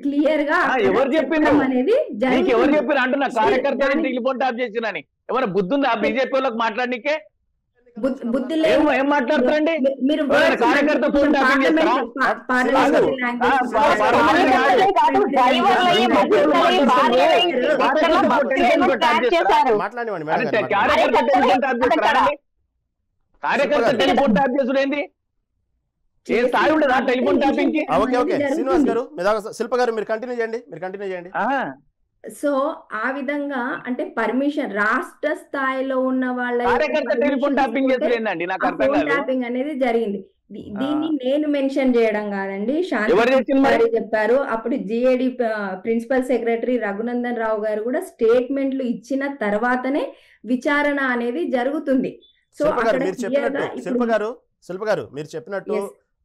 క్లియర్ గా ఎవరు చెప్పారు అనేది ఎవరు చెప్పారు అంటున్నా? కార్యకర్తలు టెలిఫోన్ ట్యాప్ చేసినని ఏమైనా బుద్ధి ఉందా బీజేపీ వాళ్ళకి మాట్లాడనికే? బుద్ధి ఏం మాట్లాడుతారండి? మీరు కార్యకర్త ఫోన్ ట్యాపింగ్ చేస్తారా? కార్యకర్త టెలిఫోన్ ట్యాప్ చేసుడు ఏంది? ఏ స్థాయి ఉండదా టెలిఫోన్ ట్యాపింగ్ కి? శ్రీనివాస్ గారు, శిల్ప గారు మీరు కంటిన్యూ చేయండి. సో ఆ విధంగా అంటే పర్మిషన్ రాష్ట్ర స్థాయిలో ఉన్న వాళ్ళ టెలిఫోన్ ట్యాపింగ్ అనేది జరిగింది. దీన్ని నేను మెన్షన్ చేయడం కాదండి, శాంతి చెప్పారు. అప్పుడు GAD principal secretary Raghunandan Rao గారు కూడా స్టేట్మెంట్లు ఇచ్చిన తర్వాతనే విచారణ అనేది జరుగుతుంది. సో శిల్ప గారు మీరు చెప్పినట్టు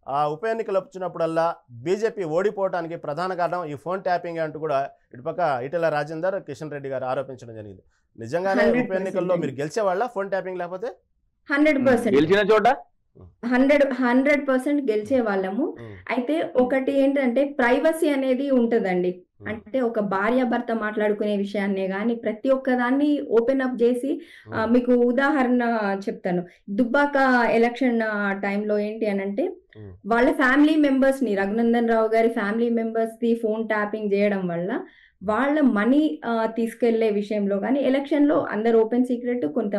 ఆ ఉప ఎన్నికలు వచ్చినప్పుడల్లా బీజేపీ ఓడిపోవడానికి ప్రధాన కారణం ఈ ఫోన్ ట్యాపింగ్ అంటూ కూడా ఇటుపక్క ఈటెల రాజేందర్, కిషన్ రెడ్డి గారు ఆరోపించడం జరిగింది. నిజంగానే ఉప ఎన్నికల్లో మీరు గెలిచేవాళ్ళ ఫోన్ ట్యాపింగ్ లేకపోతే? 100% గెలిచిన చోట 100% గెలిచే వాళ్ళము. అయితే ఒకటి ఏంటంటే ప్రైవసీ అనేది ఉంటదండి. అంటే ఒక భార్య భర్త మాట్లాడుకునే విషయాన్నే కానీ ప్రతి ఒక్కదాన్ని ఓపెన్ అప్ చేసి మీకు ఉదాహరణ చెప్తాను. దుబ్బాక ఎలక్షన్ టైంలో ఏంటి అని అంటే వాళ్ళ ఫ్యామిలీ మెంబర్స్ ని, రఘునందన్ రావు గారి family members the phone tapping చేయడం వల్ల వాళ్ళ మనీ తీసుకెళ్లే విషయంలో కానీ ఎలక్షన్ లో అందరు ఓపెన్ సీక్రెట్ కొంత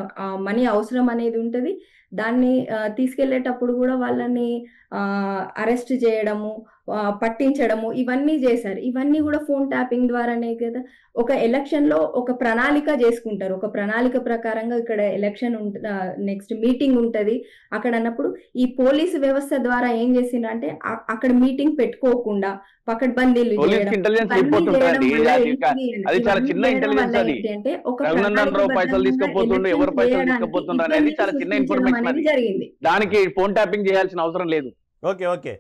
మనీ అవసరం అనేది ఉంటది. దాన్ని తీసుకెళ్లేటప్పుడు కూడా వాళ్ళని అరెస్ట్ చేయడము, పట్టించడము ఇవన్నీ చేశారు. ఇవన్నీ కూడా ఫోన్ ట్యాపింగ్ ద్వారానే కదా. ఒక ఎలక్షన్ లో ఒక ప్రణాళిక చేసుకుంటారు, ఒక ప్రణాళిక ప్రకారంగా ఇక్కడ ఎలక్షన్ నెక్స్ట్ మీటింగ్ ఉంటది అక్కడ అన్నప్పుడు ఈ పోలీసు వ్యవస్థ ద్వారా ఏం చేసిండ్రంటే అక్కడ మీటింగ్ పెట్టుకోకుండా పకడ్బందీలు జరిగింది. దానికి ఫోన్ ట్యాపింగ్ చేయాల్సిన అవసరం లేదు. ఓకే ఓకే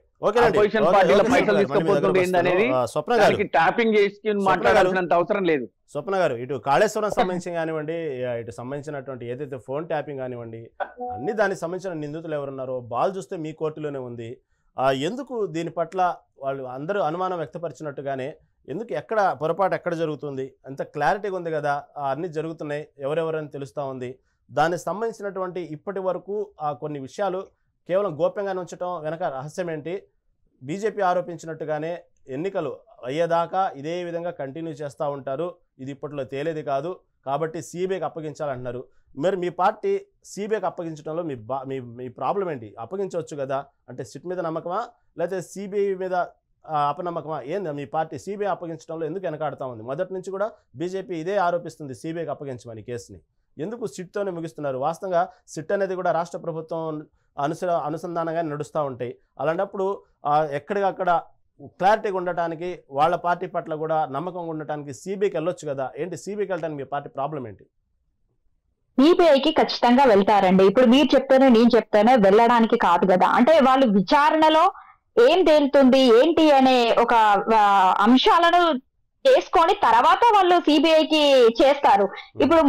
ట్యాపింగ్ చేసి మాట్లాడాల్సినంత అవసరం లేదు. స్వప్న గారు, ఇటు కాళేశ్వరం సంబంధించి కానివ్వండి, ఇటు సంబంధించినటువంటి ఏదైతే ఫోన్ ట్యాపింగ్ కానివ్వండి, అన్ని దానికి సంబంధించిన నిందితులు ఎవరున్నారో బాల్ చూస్తే మీ కోర్టులోనే ఉంది. ఎందుకు దీని పట్ల వాళ్ళు అందరూ అనుమానం వ్యక్తపరిచినట్టుగానే ఎందుకు ఎక్కడ పొరపాటు ఎక్కడ జరుగుతుంది, అంత క్లారిటీగా ఉంది కదా, అన్నీ జరుగుతున్నాయి, ఎవరెవరని తెలుస్తూ ఉంది. దానికి సంబంధించినటువంటి ఇప్పటి వరకు కొన్ని విషయాలు కేవలం గోప్యంగానే ఉంచడం వెనక రహస్యం ఏంటి? బీజేపీ ఆరోపించినట్టుగానే ఎన్నికలు అయ్యేదాకా ఇదే విధంగా కంటిన్యూ చేస్తూ ఉంటారు, ఇది ఇప్పట్లో తేలేది కాదు, కాబట్టి సిబిఐకి అప్పగించాలంటున్నారు. మరి మీ పార్టీ సిబిఐకి అప్పగించడంలో మీ ప్రాబ్లం ఏంటి? అప్పగించవచ్చు కదా, అంటే సిట్ మీద నమ్మకమా లేకపోతే సిబిఐ మీద అపనమ్మకమా? ఏంది మీ పార్టీ సిబిఐ అప్పగించడంలో ఎందుకు వెనకాడుతూ ఉంది? మొదటి నుంచి కూడా బీజేపీ ఇదే ఆరోపిస్తుంది, సిబిఐకి అప్పగించమని కేసుని. ఎందుకు సిట్తోనే ముగిస్తున్నారు? వాస్తవంగా సిట్ అనేది కూడా రాష్ట్ర ప్రభుత్వం అనుసంధానంగా నడుస్తూ ఉంటాయి. అలాంటప్పుడు ఎక్కడికక్కడ క్లారిటీగా ఉండటానికి, వాళ్ళ పార్టీ పట్ల కూడా నమ్మకంగా ఉండటానికి సిబిఐకి వెళ్ళొచ్చు కదా, ఏంటి సిబిఐకి వెళ్ళడానికి మీ పార్టీ ప్రాబ్లం ఏంటి? సిబిఐకి ఖచ్చితంగా వెళ్తారండి. ఇప్పుడు మీరు చెప్తేనే నేను చెప్తేనే వెళ్ళడానికి కాదు కదా. అంటే వాళ్ళు విచారణలో ఏం తేలుతుంది ఏంటి అనే ఒక అంశాలను చేసుకొని తర్వాత వాళ్ళు సిబిఐకి చేస్తారు. ఇప్పుడు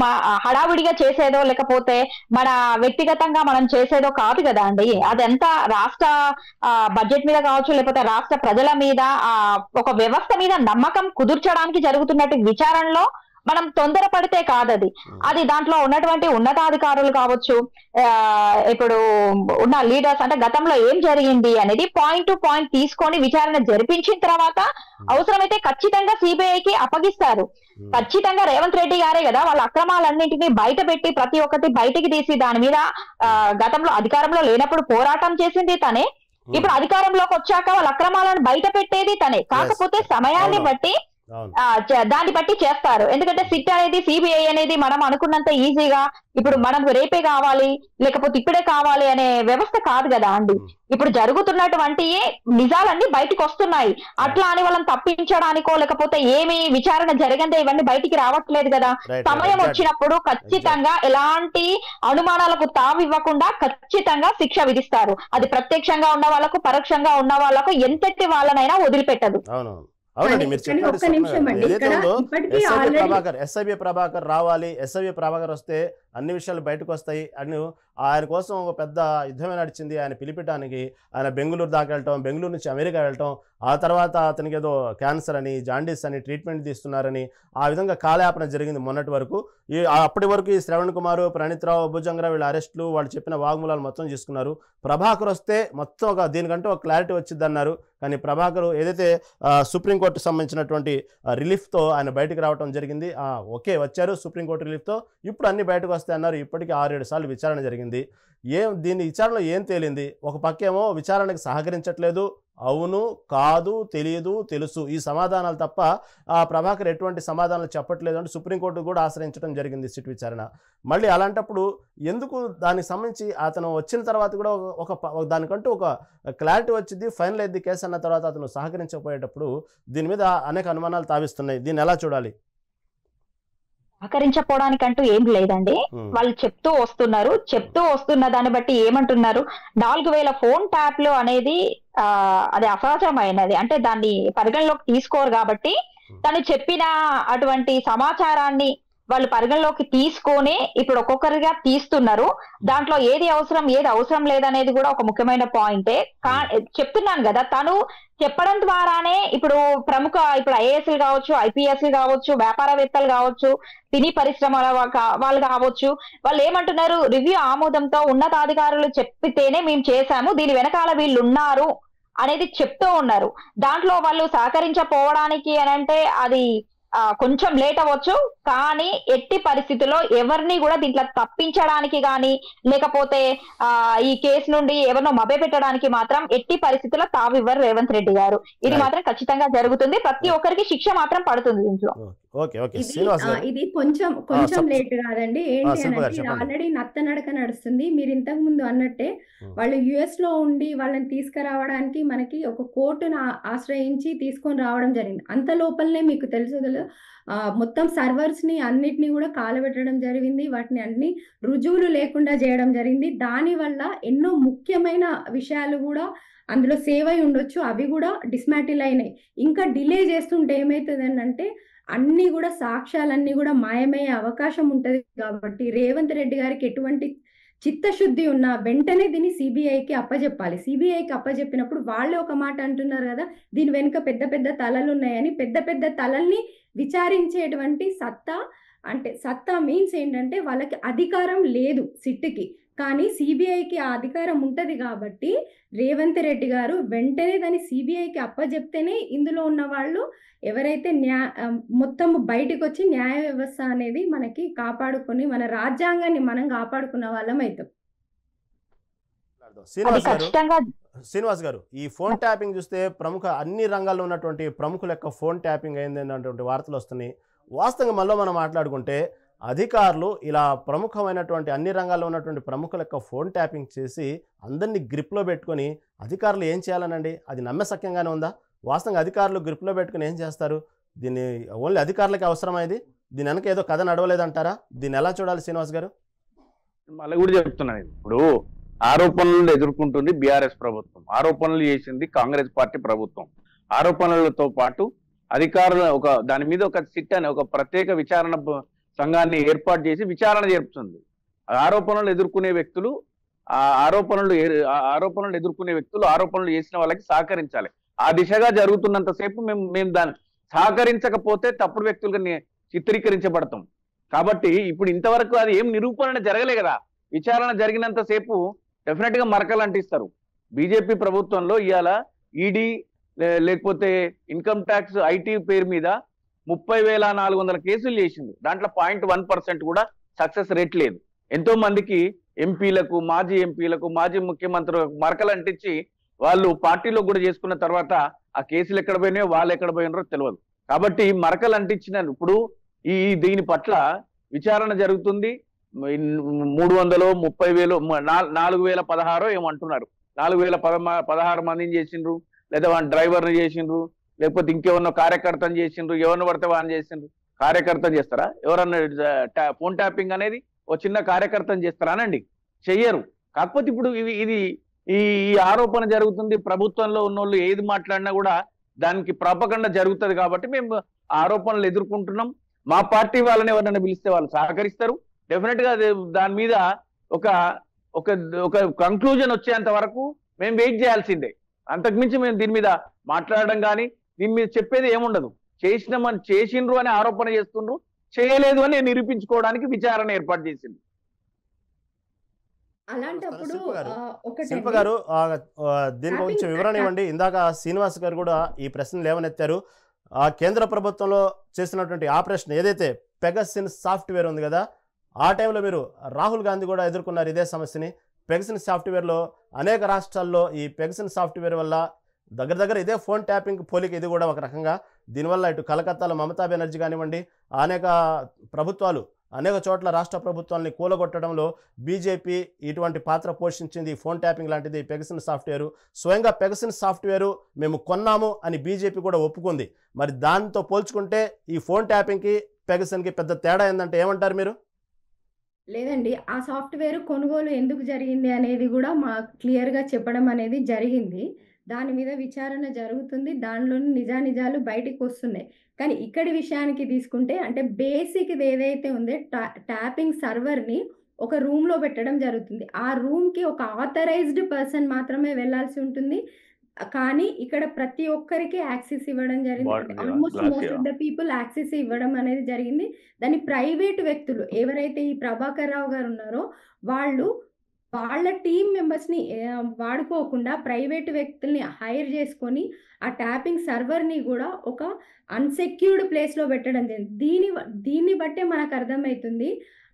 హడావుడిగా చేసేదో లేకపోతే మన వ్యక్తిగతంగా మనం చేసేదో కాదు కదా అండి. అదంతా రాష్ట్ర బడ్జెట్ మీద కావచ్చు, లేకపోతే రాష్ట్ర ప్రజల మీద ఒక వ్యవస్థ మీద నమ్మకం కుదుర్చడానికి జరుగుతున్నట్టు విచారణలో మనం తొందరపడితే కాదది. అది దాంట్లో ఉన్నటువంటి ఉన్నతాధికారులు కావచ్చు, ఇప్పుడు ఉన్న లీడర్స్, అంటే గతంలో ఏం జరిగింది అనేది పాయింట్ టు పాయింట్ తీసుకొని విచారణ జరిపించిన తర్వాత అవసరమైతే ఖచ్చితంగా సిబిఐకి అప్పగిస్తారు. ఖచ్చితంగా రేవంత్ రెడ్డి గారే కదా వాళ్ళ అక్రమాలన్నింటినీ బయట పెట్టి ప్రతి ఒక్కటి బయటికి తీసి దాని మీద గతంలో అధికారంలో లేనప్పుడు పోరాటం చేసింది తనే, ఇప్పుడు అధికారంలోకి వచ్చాక వాళ్ళ అక్రమాలను బయట పెట్టేది తనే. కాకపోతే సమయాన్ని బట్టి దాన్ని బట్టి చేస్తారు. ఎందుకంటే సిట్ అనేది సిబిఐ అనేది మనం అనుకున్నంత ఈజీగా ఇప్పుడు మనం రేపే కావాలి లేకపోతే ఇప్పుడే కావాలి అనే వ్యవస్థ కాదు కదా అండి. ఇప్పుడు జరుగుతున్నటువంటి నిజాలన్నీ బయటికి వస్తున్నాయి. అట్లా అని వాళ్ళని తప్పించడానికో లేకపోతే ఏమి విచారణ జరగందే ఇవన్నీ బయటికి రావట్లేదు కదా. సమయం వచ్చినప్పుడు ఖచ్చితంగా ఎలాంటి అనుమానాలకు తావివ్వకుండా ఖచ్చితంగా శిక్ష విధిస్తారు. అది ప్రత్యక్షంగా ఉన్న వాళ్ళకు పరోక్షంగా ఉన్న వాళ్ళకు ఎంతటి వాళ్ళనైనా వదిలిపెట్టదు. అవునండి, మీరు చెప్పారు. ఎస్ఐబి ప్రభాకర్ రావాలి, ఎస్ఐబి ప్రభాకర్ వస్తే అన్ని విషయాలు బయటకు వస్తాయి అని ఆయన కోసం ఒక పెద్ద యుద్ధమే నడిచింది. ఆయన పిలిపించడానికి ఆయన బెంగళూరు దాకా వెళ్ళటం, బెంగళూరు నుంచి అమెరికా వెళ్ళటం, ఆ తర్వాత అతనికి ఏదో క్యాన్సర్ అని జాండీస్ అని ట్రీట్మెంట్ తీస్తున్నారని ఆ విధంగా కాలయాపన జరిగింది మొన్నటి వరకు. అప్పటి వరకు ఈ శ్రవణ్ కుమార్, ప్రణీత్ రావు, భుజంగరావు వీళ్ళ అరెస్టులు, వాళ్ళు చెప్పిన వాగ్మూలాలు మొత్తం తీసుకున్నారు. ప్రభాకర్ వస్తే మొత్తం దీనికంటే ఒక క్లారిటీ వచ్చింది అన్నారు. కానీ ప్రభాకర్ ఏదైతే సుప్రీంకోర్టు సంబంధించినటువంటి రిలీఫ్తో ఆయన బయటకు రావడం జరిగింది. ఓకే వచ్చారు సుప్రీంకోర్టు రిలీఫ్తో, ఇప్పుడు అన్ని బయటకు వస్తాయి అన్నారు. ఇప్పటికీ 6-7 సార్లు విచారణ జరిగింది. దీని విచారణలో ఏం తేలింది? ఒక పక్కేమో విచారణకు సహకరించట్లేదు, అవును కాదు తెలియదు తెలుసు ఈ సమాధానాలు తప్ప ప్రభాకర్ ఎటువంటి సమాధానాలు చెప్పట్లేదు అంటే సుప్రీంకోర్టు కూడా ఆశ్రయించడం జరిగింది సిట్ విచారణ. మళ్ళీ అలాంటప్పుడు ఎందుకు దానికి సంబంధించి అతను వచ్చిన తర్వాత కూడా దానికంటూ ఒక క్లారిటీ వచ్చింది, ఫైనల్ అయింది కేసు అన్న తర్వాత అతను సహకరించకపోయేటప్పుడు దీని మీద అనేక అనుమానాలు తావిస్తున్నాయి. దీన్ని ఎలా చూడాలి? సహకరించకపోవడానికంటూ ఏం లేదండి. వాళ్ళు చెప్తూ వస్తున్న దాన్ని బట్టి ఏమంటున్నారు, 4000 ఫోన్ ట్యాప్లు అనేది అది అసహజమైనది, అంటే దాన్ని పరిగణలోకి తీసుకోరు కాబట్టి తను చెప్పిన అటువంటి సమాచారాన్ని వాళ్ళు పరిగణలోకి తీసుకొని ఇప్పుడు ఒక్కొక్కరిగా తీస్తున్నారు. దాంట్లో ఏది అవసరం లేదనేది కూడా ఒక ముఖ్యమైన పాయింటే. చెప్తున్నాను కదా, తను చెప్పడం ద్వారానే ఇప్పుడు ఇప్పుడు ఐఏఎస్లు కావచ్చు, ఐపీఎస్లు కావచ్చు, వ్యాపారవేత్తలు కావచ్చు, సినీ పరిశ్రమల వాళ్ళు కావచ్చు, వాళ్ళు ఏమంటున్నారు, రివ్యూ ఆమోదంతో ఉన్నతాధికారులు చెప్పితేనే మేము చేశాము, దీని వెనకాల వీళ్ళు ఉన్నారు అనేది చెప్తూ ఉన్నారు. దాంట్లో వాళ్ళు సహకరించపోవడానికి అనంటే అది కొంచెం లేట్ అవ్వచ్చు, కానీ ఎట్టి పరిస్థితుల్లో ఎవరిని కూడా దీంట్లో తప్పించడానికి గాని లేకపోతే ఈ కేసు నుండి ఎవరినో మభ్యపెట్టడానికి మాత్రం ఎట్టి పరిస్థితుల్లో తావివ్వరు రేవంత్ రెడ్డి గారు. ఇది మాత్రం ఖచ్చితంగా జరుగుతుంది, ప్రతి ఒక్కరికి శిక్ష మాత్రం పడుతుంది దీంట్లో. ఇది కొంచెం లేట్ కాదండి. ఏంటి అంటే ఇది ఆల్రెడీ నత్తనడక నడుస్తుంది. మీరు ఇంతకు ముందు అన్నట్టే వాళ్ళు యుఎస్ లో ఉండి వాళ్ళని తీసుకురావడానికి మనకి ఒక కోర్టును ఆశ్రయించి తీసుకొని రావడం జరిగింది. అంత లోపలనే మీకు తెలుసు మొత్తం సర్వర్స్ ని అన్నిటినీ కూడా కాలబెట్టడం జరిగింది, వాటిని అన్ని రుజువులు లేకుండా చేయడం జరిగింది. దానివల్ల ఎన్నో ముఖ్యమైన విషయాలు కూడా అందులో సేవ్ అయి ఉండొచ్చు, అవి కూడా డిస్మాటిల్ అయినాయి. ఇంకా డిలే చేస్తుంటే ఏమవుతుంది అంటే అన్ని కూడా సాక్ష్యాలన్నీ కూడా మాయమయ్యే అవకాశం ఉంటది. కాబట్టి రేవంత్ రెడ్డి గారికి ఎటువంటి చిత్తశుద్ధి ఉన్నా వెంటనే దీన్ని సిబిఐకి అప్పచెప్పాలి. సిబిఐకి అప్పచెప్పినప్పుడు వాళ్ళే ఒక మాట అంటున్నారు కదా, దీని వెనుక పెద్ద పెద్ద తలలు ఉన్నాయని. పెద్ద పెద్ద తలల్ని విచారించేటువంటి సత్తా మీన్స్ ఏంటంటే వాళ్ళకి అధికారం లేదు సిట్కి, కానీ సిబిఐకి ఆ అధికారం ఉంటది. కాబట్టి రేవంత్ రెడ్డి గారు వెంటనే దాన్ని సిబిఐకి అప్పచెప్తేనే ఇందులో ఉన్న వాళ్ళు ఎవరైతే మొత్తం బయటకు వచ్చి న్యాయ వ్యవస్థ అనేది మనకి కాపాడుకొని మన రాజ్యాంగాన్ని మనం కాపాడుకున్న వాళ్ళం అవుతాం. శ్రీనివాస్ గారు, ఈ ఫోన్ ట్యాపింగ్ చూస్తే అన్ని రంగాల్లో ఉన్నటువంటి ప్రముఖుల యొక్క ఫోన్ ట్యాపింగ్ అయింది అన్నటువంటి వార్తలు వస్తున్నాయి. వాస్తవంగా మళ్ళీ మనం మాట్లాడుకుంటే అధికారులు ఇలా ప్రముఖమైనటువంటి అన్ని రంగాల్లో ఉన్నటువంటి ప్రముఖుల యొక్క ఫోన్ ట్యాపింగ్ చేసి అందరినీ గ్రిప్లో పెట్టుకొని అధికారులు ఏం చేయాలనండి? అది నమ్మశక్యంగానే ఉందా? వాస్తవంగా అధికారులు గ్రిప్లో పెట్టుకుని ఏం చేస్తారు? దీన్ని ఓన్లీ అధికారులకి అవసరమైంది, దీని వెనక ఏదో కథ నడవలేదంటారా? దీన్ని ఎలా చూడాలి శ్రీనివాస్ గారు? మళ్ళీ కూడా చెప్తున్నాను, ఇప్పుడు ఆరోపణలు ఎదుర్కొంటుంది బీఆర్ఎస్ ప్రభుత్వం, ఆరోపణలు చేసింది కాంగ్రెస్ పార్టీ ప్రభుత్వం. ఆరోపణలతో పాటు అధికారులు దాని మీద ఒక సిట్ అని ఒక ప్రత్యేక విచారణ సంఘాన్ని ఏర్పాటు చేసి విచారణ జరుపుతుంది. ఆరోపణలు ఎదుర్కొనే వ్యక్తులు ఆరోపణలు ఎదుర్కొనే వ్యక్తులు ఆరోపణలు చేసిన వాళ్ళకి సహకరించాలి. ఆ దిశగా జరుగుతున్నంతసేపు మేము దాన్ని సహకరించకపోతే తప్పుడు వ్యక్తులుగా చిత్రీకరించబడతాం. కాబట్టి ఇప్పుడు ఇంతవరకు అది ఏం నిరూపణ జరగలే కదా. విచారణ జరిగినంతసేపు డెఫినెట్ గా మరకలు అంటిస్తారు. బీజేపీ ప్రభుత్వంలో ఇవాళ ఈడీ లేకపోతే ఇన్కమ్ ట్యాక్స్ ఐటీ పేరు మీద 30,400 కేసులు చేసింది. దాంట్లో 0.1% కూడా సక్సెస్ రేట్ లేదు. ఎంతో మందికి ఎంపీలకు, మాజీ ఎంపీలకు, మాజీ ముఖ్యమంత్రులకు మరకలు అంటించి వాళ్ళు పార్టీలో కూడా చేసుకున్న తర్వాత ఆ కేసులు ఎక్కడ పోయినాయో వాళ్ళు ఎక్కడ పోయినారో తెలియదు. కాబట్టి మరకలు అంటించిన ఇప్పుడు దీని పట్ల విచారణ జరుగుతుంది. 330,000 4,016 ఏమంటున్నారు, 4,016 మందిని చేసిండ్రు, లేదా వాళ్ళ డ్రైవర్ని చేసిండ్రు, లేకపోతే ఇంకెవరినో కార్యకర్తను చేసిండ్రు, ఎవరిని పడితే వాళ్ళని చేసిండ్రు. కార్యకర్తను చేస్తారా? ఎవరన్నా ఫోన్ ట్యాపింగ్ అనేది ఓ చిన్న కార్యకర్తను చేస్తారా అనండి? చెయ్యరు. కాకపోతే ఇప్పుడు ఇది ఈ ఆరోపణ జరుగుతుంది, ప్రభుత్వంలో ఉన్నోళ్ళు ఏది మాట్లాడినా కూడా దానికి ప్రాపగండ జరుగుతుంది. కాబట్టి మేము ఆరోపణలు ఎదుర్కొంటున్నాం. మా పార్టీ వాళ్ళని ఎవరైనా పిలిస్తే వాళ్ళు సహకరిస్తారు. డెఫినెట్ గా దాని మీద ఒక కంక్లూజన్ వచ్చేంత వరకు మేము వెయిట్ చేయాల్సిందే. అంతకుమించి మేము దీని మీద మాట్లాడడం కానీ దీని మీద చెప్పేది ఏముండదు. చేసిండ్రు అని ఆరోపణ చేస్తుండ్రు, చేయలేదు అని నిరూపించుకోవడానికి విచారణ ఏర్పాటు చేసింది. శిల్ప గారు, దీని గురించి వివరణ ఇవ్వండి. ఇందాక శ్రీనివాస్ గారు కూడా ఈ ప్రశ్నలు లేవనెత్తారు. కేంద్ర ప్రభుత్వంలో చేసినటువంటి ఆపరేషన్ ఏదైతే పెగసిన్ సాఫ్ట్వేర్ ఉంది కదా, ఆ టైంలో మీరు రాహుల్ గాంధీ కూడా ఎదుర్కొన్నారు ఇదే సమస్యని. పెగసిన్ సాఫ్ట్వేర్లో అనేక రాష్ట్రాల్లో ఈ పెగసిన్ సాఫ్ట్వేర్ వల్ల దగ్గర ఇదే ఫోన్ ట్యాపింగ్ పోలిక ఇది కూడా ఒక రకంగా. దీనివల్ల ఇటు కలకత్తాలో మమతా బెనర్జీ కానివ్వండి, అనేక ప్రభుత్వాలు అనేక చోట్ల రాష్ట్ర ప్రభుత్వాలని కూలగొట్టడంలో బీజేపీ ఇటువంటి పాత్ర పోషించింది. ఫోన్ ట్యాపింగ్ లాంటిది పెగసిన్ సాఫ్ట్వేరు. స్వయంగా పెగసిన్ సాఫ్ట్వేరు మేము కొన్నాము అని బీజేపీ కూడా ఒప్పుకుంది. మరి దాంతో పోల్చుకుంటే ఈ ఫోన్ ట్యాపింగ్కి పెగసిన్కి పెద్ద తేడా ఏందంటే ఏమంటారు మీరు? లేదండి, ఆ సాఫ్ట్వేర్ కొనుగోలు ఎందుకు జరిగింది అనేది కూడా మా క్లియర్గా చెప్పడం అనేది జరిగింది. దాని మీద విచారణ జరుగుతుంది, దానిలోని నిజానిజాలు బయటికి వస్తున్నాయి. కానీ ఇక్కడి విషయానికి తీసుకుంటే అంటే బేసిక్ ఏదైతే ఉందో ట్యాపింగ్ సర్వర్ని ఒక రూమ్లో పెట్టడం జరుగుతుంది. ఆ రూమ్కి ఒక ఆథరైజ్డ్ పర్సన్ మాత్రమే వెళ్ళాల్సి ఉంటుంది. కానీ ఇక్కడ ప్రతి ఒక్కరికి యాక్సెస్ ఇవ్వడం జరిగింది. Almost most of the people access ఇవ్వడం అనేది జరిగింది. దాని ప్రైవేట్ వ్యక్తులు ఎవరైతే ఈ ప్రభాకర్ రావు గారు ఉన్నారో వాళ్ళు వాళ్ళ టీం మెంబర్స్ని వాడుకోకుండా ప్రైవేట్ వ్యక్తుల్ని హైర్ చేసుకొని ఆ ట్యాపింగ్ సర్వర్ని కూడా ఒక అన్సెక్యూర్డ్ ప్లేస్లో పెట్టడం జరిగింది. దీన్ని బట్టే మనకు అర్థమవుతుంది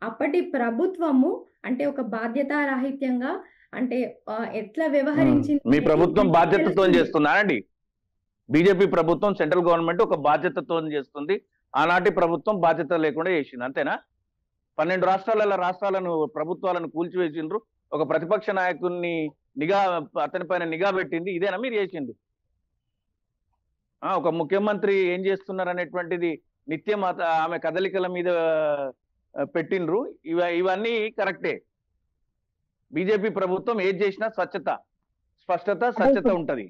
అప్పటి ప్రభుత్వము అంటే ఒక బాధ్యతారాహిత్యంగా అంటే ఎట్లా వ్యవహరించింది. మీ ప్రభుత్వం బాధ్యతతో చేస్తున్నారండి. బీజేపీ ప్రభుత్వం సెంట్రల్ గవర్నమెంట్ ఒక బాధ్యతతో చేస్తుంది. ఆనాటి ప్రభుత్వం బాధ్యత లేకుండా చేసింది, అంతేనా? 12 రాష్ట్రాలను ప్రభుత్వాలను కూల్చివేసిండ్రు. ఒక ప్రతిపక్ష నాయకుడిని అతని పైన నిఘా పెట్టింది. ఇదేనా మీరు చేసింది? ఒక ముఖ్యమంత్రి ఏం చేస్తున్నారు అనేటువంటిది నిత్యం ఆమె కదలికల మీద పెట్టిండ్రు. ఇవన్నీ కరెక్టే. బీజేపీ ప్రభుత్వం ఏది చేసినా స్పష్టత ఉంటది.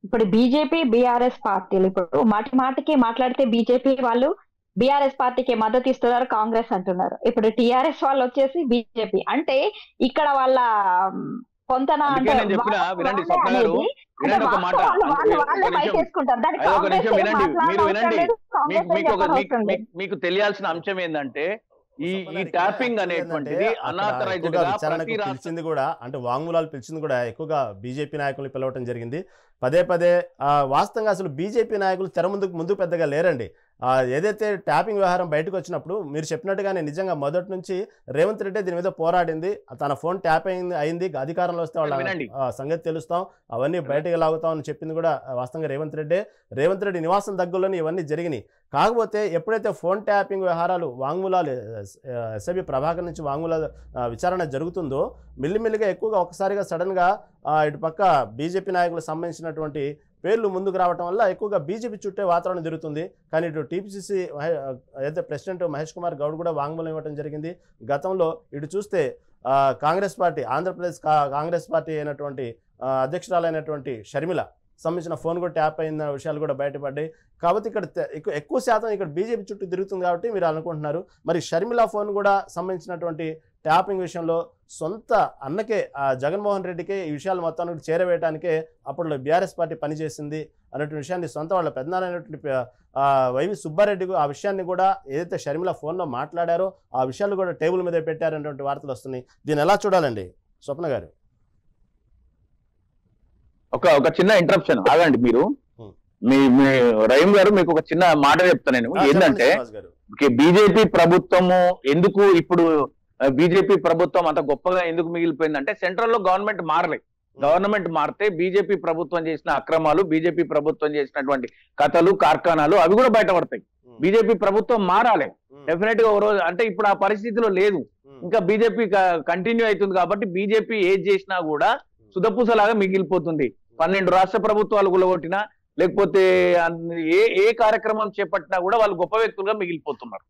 ఇప్పుడు బీజేపీ బీఆర్ఎస్ పార్టీలు ఇప్పుడు మాటికి మాట్లాడితే బీజేపీ వాళ్ళు బీఆర్ఎస్ పార్టీకి మద్దతు ఇస్తున్నారు, కాంగ్రెస్ అంటున్నారు. ఇప్పుడు టీఆర్ఎస్ వాళ్ళు వచ్చేసి బీజేపీ. అంటే ఇక్కడ వాళ్ళ కొంతన అంటే మీకు తెలియాల్సిన అంశం ఏంటంటే ఈ ట్యాపింగ్ అనేటువంటిది అనాథరైజ్డ్ గా పిలిచింది కూడా అంటే వాంగ్మూలాలు పిలిచింది కూడా ఎక్కువగా బీజేపీ నాయకులు పిలవటం జరిగింది. పదే వాస్తవంగా అసలు బీజేపీ నాయకులు తెర ముందుకు పెద్దగా లేరండి. ఏదైతే ట్యాపింగ్ వ్యవహారం బయటకు వచ్చినప్పుడు మీరు చెప్పినట్టుగానే నిజంగా మొదటి నుంచి రేవంత్ రెడ్డి దీని మీద పోరాడింది. తన ఫోన్ ట్యాప్ అయింది, అధికారంలో వస్తే వాళ్ళ సంగతి తెలుస్తాం, అవన్నీ బయటకు లాగుతాం అని చెప్పింది కూడా వాస్తవంగా రేవంత్ రెడ్డి నివాసం దగ్గరలోనే ఇవన్నీ జరిగినాయి. కాకపోతే ఎప్పుడైతే ఫోన్ ట్యాపింగ్ వ్యవహారాలు వాంగ్మూలాలు ఎస్ఐబి ప్రభాకర్ నుంచి వాంగ్మూలాల విచారణ జరుగుతుందో మెల్లిమెల్లిగా ఎక్కువగా ఒకసారిగా సడన్గా ఇటు పక్క బీజేపీ నాయకులకు సంబంధించినటువంటి పేర్లు ముందుకు రావడం వల్ల ఎక్కువగా బీజేపీ చుట్టే వాతావరణం జరుగుతుంది. కానీ ఇటు టీపీసీసీ అయితే ప్రెసిడెంట్ మహేష్ కుమార్ గౌడ్ కూడా వాంగ్మూలం ఇవ్వడం జరిగింది. గతంలో ఇటు చూస్తే కాంగ్రెస్ పార్టీ ఆంధ్రప్రదేశ్ కాంగ్రెస్ పార్టీ అయినటువంటి అధ్యక్షురాలైనటువంటి షర్మిల సంబంధించిన ఫోన్ కూడా ట్యాప్ అయిన విషయాలు కూడా బయటపడ్డాయి. కాబట్టి ఇక్కడ ఎక్కువ శాతం ఇక్కడ బీజేపీ చుట్టూ తిరుగుతుంది కాబట్టి మీరు అనుకుంటున్నారు. మరి షర్మిల ఫోన్ కూడా సంబంధించినటువంటి ట్యాపింగ్ విషయంలో సొంత అన్నకే జగన్మోహన్ రెడ్డికే ఈ విషయాలు మొత్తానికి చేరవేయడానికే అప్పుడు బీఆర్ఎస్ పార్టీ పనిచేసింది అనేటువంటి విషయాన్ని సొంత వాళ్ళ పెద్దనాన్నైనటువంటి వైవి సుబ్బారెడ్డి ఆ విషయాన్ని కూడా ఏదైతే షర్మిల ఫోన్లో మాట్లాడారో ఆ విషయాలు కూడా టేబుల్ మీద పెట్టారనేటువంటి వార్తలు వస్తున్నాయి. దీన్ని ఎలా చూడాలండి స్వప్న గారు? ఒక చిన్న ఇంటరప్షన్ ఆగండి. మీరు మీ రహీం గారు మీకు ఒక చిన్న మాట చెప్తాను నేను. ఏంటంటే బీజేపీ ప్రభుత్వము ఎందుకు ఇప్పుడు బీజేపీ ప్రభుత్వం అంత గొప్పగా ఎందుకు మిగిలిపోయిందంటే సెంట్రల్ లో గవర్నమెంట్ మారలేదు. గవర్నమెంట్ మారితే బీజేపీ ప్రభుత్వం చేసిన అక్రమాలు, బీజేపీ ప్రభుత్వం చేసినటువంటి కథలు, కార్ఖానాలు అవి కూడా బయటపడతాయి. బీజేపీ ప్రభుత్వం మారాలి డెఫినెట్ గా. ఓ రోజు అంటే ఇప్పుడు ఆ పరిస్థితిలో లేదు, ఇంకా బీజేపీ కంటిన్యూ అవుతుంది. కాబట్టి బీజేపీ ఏది చేసినా కూడా సుధపూసలాగా మిగిలిపోతుంది. 12 రాష్ట్ర ప్రభుత్వాలు గులగొట్టినా లేకపోతే ఏ కార్యక్రమం చేపట్టినా కూడా వాళ్ళు గొప్ప వ్యక్తులుగా మిగిలిపోతున్నారు.